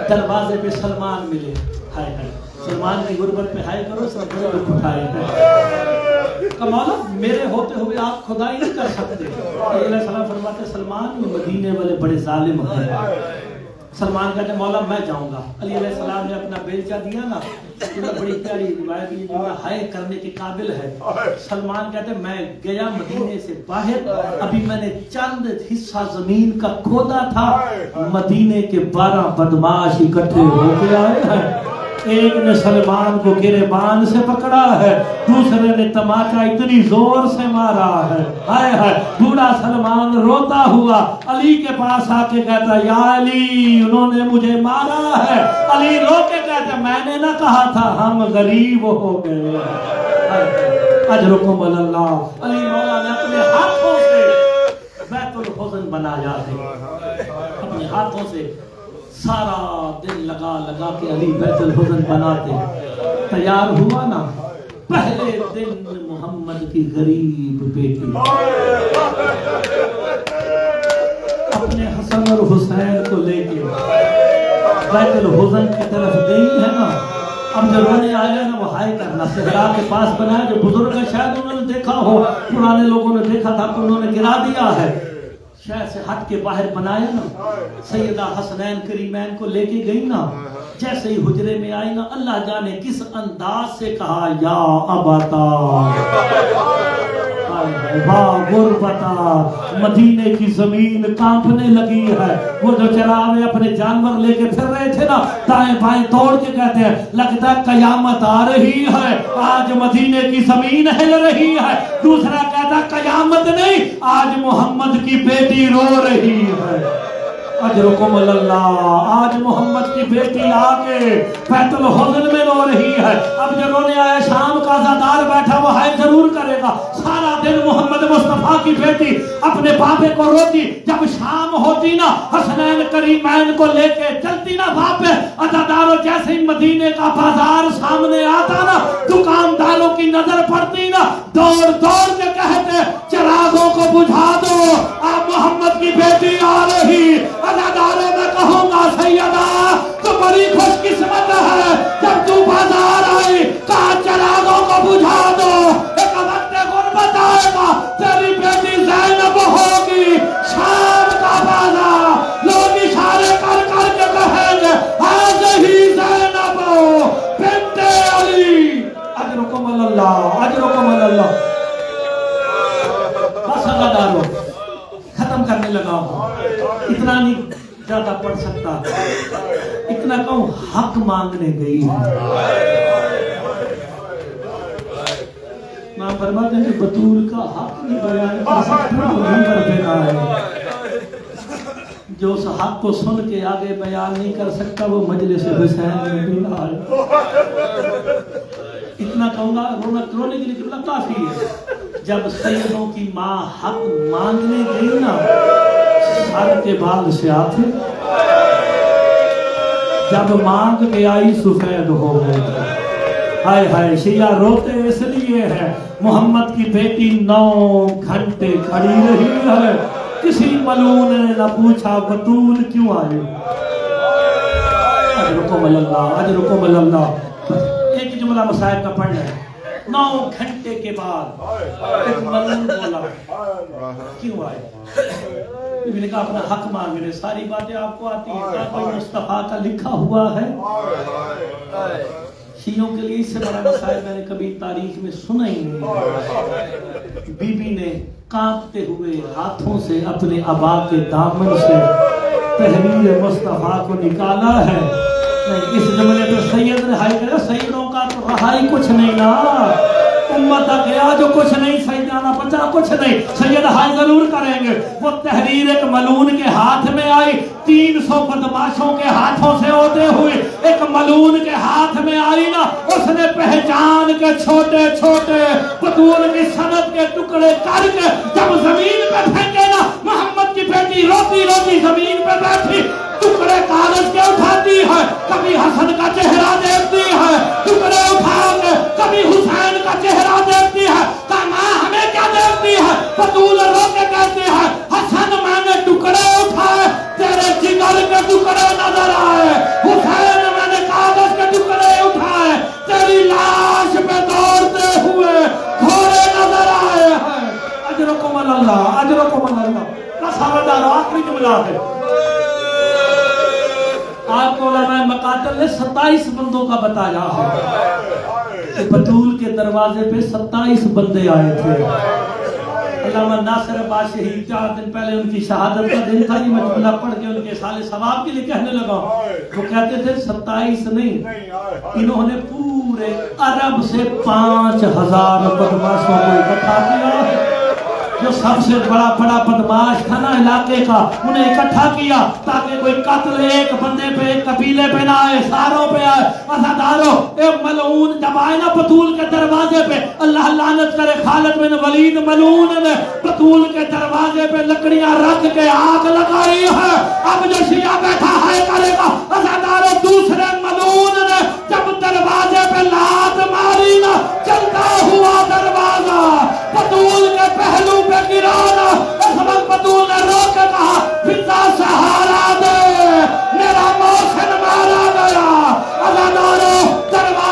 دروازے پہ سلمان ملے، ہائے ہائے سلمان کی غربت پہ ہائے کرو، سب بڑے لوگ اٹھائے ہیں کہ مولا میرے ہوتے ہوئے آپ خدائی نہیں کر سکتے۔ علی علیہ السلام فرماتے سلمان یہ مدینے والے بڑے ظالم ہیں۔ سلمان کہتے مولا میں جاؤں گا۔ علی علیہ السلام نے اپنا بیلچا دیا نا، بڑی پیاری روایت یہ جو ہائے کرنے کے قابل ہے۔ سلمان کہتے میں گیا مدینے سے باہر، ابھی میں نے چند حصہ زمین کا کھودا تھا، مدینے کے 12 بدماش اکٹھے ہو کے آئے ہیں، ایک نے سلمان کو گریبان سے پکڑا ہے، دوسرے نے تماچا اتنی زور سے مارا ہے، ہائے ہائے بوڑھا سلمان روتا ہوا علی کے پاس آ کے کہتا یا علی انہوں نے مجھے مارا ہے۔ علی رو کے کہتا میں نے نہ کہا تھا ہم غریب ہو گئے، اجرکم اللہ۔ علی مولا نے اپنے ہاتھوں سے بیت الحزن بنایا ہے، اپنے ہاتھوں سے سارا دن لگا لگا کے علی بیت الحزن بناتے، تیار ہوا نا پہلے دن محمد کی غریب بیٹی اپنے حسن اور حسین کو لے کے بیت الحزن کی طرف گئی ہے نا، اب جو رونے آیا نا وہ ہائے کرنا صحرا کے پاس بنایا، جو بزرگ ہے شاید انہوں نے دیکھا ہو، پرانے لوگوں نے دیکھا تھا تو انہوں نے گرا دیا ہے، شہر سے ہٹ کے باہر بنایا نا، سیدہ حسنین کریمین کو لے کے گئی نا، جیسے ہی حجرے میں آئی نا، اللہ جانے کس انداز سے کہا یا ابتا واہ غربتا، مدینے کی زمین کانپنے لگی ہے۔ وہ جو چراغے اپنے جانور لے کے پھر رہے تھے نا، دائیں بائیں توڑ کے کہتے ہیں لگتا ہے قیامت آ رہی ہے، آج مدینے کی زمین ہل رہی ہے۔ دوسرا کہتا قیامت نہیں، آج محمد کی بیٹی رو رہی ہے۔ اجرکم اللہ، آج محمد کی بیٹی آگے بیت الحزن میں رو رہی ہے۔ اب جو رونے آیا شام کا عزادار بیٹھا وہ ہائے ضرور کرے گا، سارا دن محمد مصطفیٰ کی بیٹی اپنے بابے کو روتی، جب شام ہوتی نا حسنین کریمین کو لے کے چلتی نا بابے عزاداروں، جیسے ہی مدینے کا بازار سامنے آتا نا، دکانداروں کی نظر پڑتی نا، دوڑ دوڑ کے کہتے چراغوں کو بجھا دو، اب محمد کی بیٹی آ رہی۔ عزاداروں میں کہوں گا سیدہ تو بڑی خوش قسمت ہے جب تو بازار آئی، کہا چراغوں کو بجھا دو، ایک وقت غربت آئے گا، تیری بیٹی زینب ہوگی، شام کا بازار، لوگ اشارے کر کر کے کہیں گے ہذہ زینب بنت علی۔ اجرکم اللہ، اجرکم اللہ۔ بس عزاداروں ختم کرنے لگا ہوں، اتنا نہیں زیادہ پڑھ سکتا، اتنا کہوں حق مانگنے گئی ہے۔ امام فرماتے ہیں کہ بطول کا حق نہیں بیان کر سکتا وہ منبر پہ نہ آئے، جو اس حق کو سن کے آگے بیان نہیں کر سکتا وہ مجلس حسین میں بھی نہ آئے۔ اتنا کہوں گا، رونے کے لیے کافی ہے۔ جب سیدوں کی ماں حق مانگنے گئی نا، سر کے بال سیاہ تھے، جب مانگ کے آئی سفید ہو گئے۔ ہائے ہائے، شیعہ روتے اس لیے ہے محمد کی بیٹی 9 گھنٹے کھڑی رہی ہے، کسی ملعون نے نہ پوچھا بطول کیوں آئے۔ اجرکم اللہ، اجرکم اللہ۔ ایک جملہ مصائب کا پڑھنا ہے، 9 گھنٹے کے بعد ایک ملعون بولا کیوں آئے؟ میں نے کہا اپنا حق مانگنے، ساری باتیں آپ کو آتی ہیں، کیا کوئی مصطفیٰ کا لکھا ہوا ہے؟ شیعوں کے لیے اس سے بڑا مسائل میں نے کبھی تاریخ میں سنا ہی نہیں۔ بی بی نے کانپتے ہوئے ہاتھوں سے اپنے ابا کے دامن سے تحریر مصطفیٰ کو نکالا ہے۔ اس جملے پہ سید نے ہائی کرا، سیدوں کا تو رہائی کچھ نہیں نا، امت گیا جو کچھ نہیں، سیدانہ بچا کچھ نہیں، سید ہائی ضرور کریں گے۔ وہ تحریر ایک ملعون کے ہاتھ میں آئی، 300 بدماشوں کے ہاتھوں سے ہوتے ہوئے ایک ملعون کے ہاتھ میں آئی نا، اس نے پہچان کے چھوٹے چھوٹے بطول کی سند کے ٹکڑے کر کے جب زمین پہ پھینکے نا، محمد کی بیٹی روتی روتی زمین پہ بیٹھی، ٹکڑے کاغذ کے اٹھاتی ہے، کبھی حسن کا چہرہ دیکھتی ہے، ٹکڑے اٹھا کے کبھی حسین کا چہرہ دیکھتی ہے، کہ ماں ہمیں کیا دیکھتی ہے؟ بطول رو کے کہتی ہے حسن میں نے ٹکڑے اٹھائے، تیرے جگر کے ٹکڑے نظر آئے، حسین میں نے کاغذ کے ٹکڑے اٹھائے، تیری لاش پہ دوڑتے ہوئے گھوڑے نظر آئے ہیں۔ اجرکم اللہ، اجرکم اللہ۔ رسالدار آخری جملہ ہے، آپ کو علماء مقاتل نے 27 بندوں کا بتایا ہے کہ بطول کے دروازے پہ 27 بندے آئے تھے۔ علامہ ناصر عباس شہید 4 دن پہلے ان کی شہادت کا دن تھا، یہ میں جملہ پڑھ کے ان کے سال ثواب کے لیے کہنے لگا، وہ کہتے تھے 27 نہیں، انہوں نے پورے عرب سے 5000 بدماشوں کو اکٹھا کیا، جو سب سے بڑا بدماش تھا نا علاقے کا، انہیں اکٹھا کیا تاکہ کوئی قتل ایک بندے پہ ایک قبیلے پہ نہ آئے، ساروں پہ آئے۔ عزاداروں، ایک ملعون جب آئے نا بطول کے دروازے پہ، اللہ لعنت کرے خالد بن ولید ملعون نے بطول کے دروازے پہ لکڑیاں رکھ کے آگ لگائی ہے۔ اب جو شیعہ بیٹھا ہے کرے گا، عزاداروں دوسرے ملعون نے جب دروازے پہ لات ماری نا، چلتا ہوا دروازہ بطول کے پہلو پہ گرانا، اس وقت بطول نے رو کے کہا فضا سہارا دے، میرا محسن مارا گیا۔ عزاداروں، دروازہ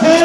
6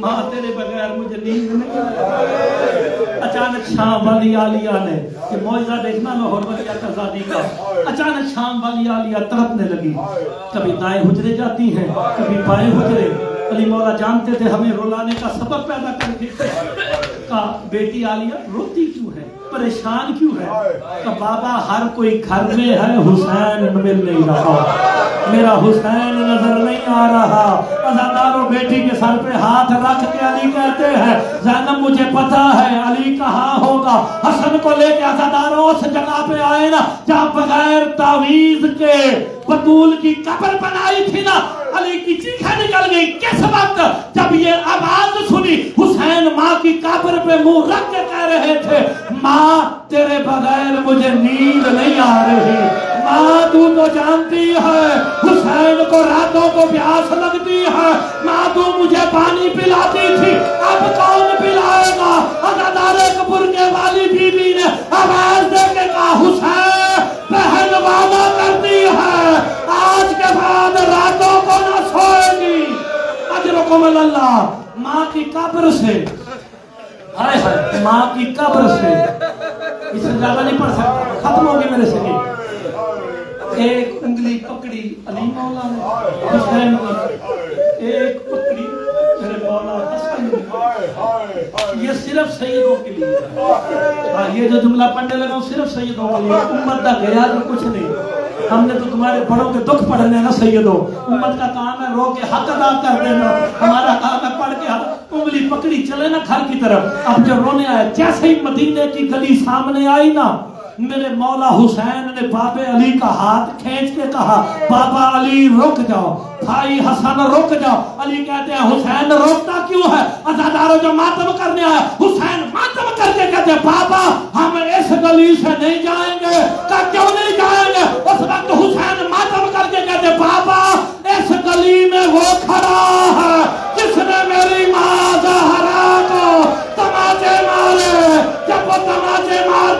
ماں تیرے بغیر مجھے نیند نہیں آئی۔ اچانک شام والی عالیہ نے، یہ معجزہ دیکھنا لاہور ولی قضادی کا، اچانک شام والی عالیہ تڑپنے لگی، کبھی دائیں حجرے جاتی ہیں کبھی بائیں حجرے۔ علی مولا جانتے تھے ہمیں رلانے کا سبب پیدا کر دیتے، کہا بیٹی عالیہ روتی کیوں ہے، پریشان کیوں ہے؟ کہا بابا ہر کوئی گھر میں ہے، حسین مل نہیں رہا، میرا حسین نظر نہیں آ رہا۔ عزاداروں بیٹی کے سر پہ ہاتھ رکھ کے علی کہتے ہیں زینب مجھے پتا ہے علی کہاں ہوگا۔ حسن کو لے کے عزاداروں اس جگہ پہ آئے نا جہاں بغیر تعویذ کے بطول کی قبر بنائی تھی نا، علی کی چیخیں نکل گئی۔ کس وقت؟ جب یہ آواز سنی، حسین ماں کی قبر پہ منہ رکھ کے کہہ رہے تھے ماں تیرے بغیر مجھے نیند نہیں آ رہی، ماں تو جانتی ہے حسین کو راتوں کو پیاس لگتی ہے، ماں تو مجھے پانی پلاتی تھی، اب کون پلائے گا؟ عزادار قبر کے والی بی بی نے آواز دے کے کہا حسین بہن وعدہ کرتی ہے آج کے بعد راتوں کو نہ سوئے گی، اجرکم اللہ۔ ماں کی قبر سے، ہائے ہائے ماں کی قبر سے، اس سے زیادہ نہیں پڑھ سکتا، ختم ہوگی میرے سے۔ ایک انگلی پکڑی علی مولا نے حسین کی، ایک پکڑی میرے مولا حسن نے، یہ صرف سیدوں کے لیے ہے۔ یہ جو جملہ پڑھنے لگا ہوں صرف سیدوں کے لیے، امت کا گیا جو کچھ نہیں۔ ہم نے تو تمہارے بڑوں کے دکھ پڑھنے نا سیدوں، امت کا کام ہے رو کے حق ادا کر دینا، ہمارا کام ہے پڑھ کے حق۔ انگلی پکڑی چلے نا گھر کی طرف، اب جو رونے آئے جیسے ہی مدینے کی گلی سامنے آئی نا، میرے مولا حسین نے باب علی کا ہاتھ کھینچ کے کہا بابا علی رک جاؤ، بھائی حسن رک جاؤ۔ علی کہتے ہیں حسین روکتا کیوں ہے؟ عزاداروں جو ماتم کرنے آیا، حسین ماتم کر کے کہتے ہیں بابا ہم اس گلی سے نہیں جائیں گے۔ کہا کیوں نہیں جائیں گے؟ اس وقت حسین ماتم کر کے کہتے ہیں بابا اس گلی میں وہ کھڑا ہے جس نے میری ماں زہرا کو تماچے مارے، جب وہ تماچے مار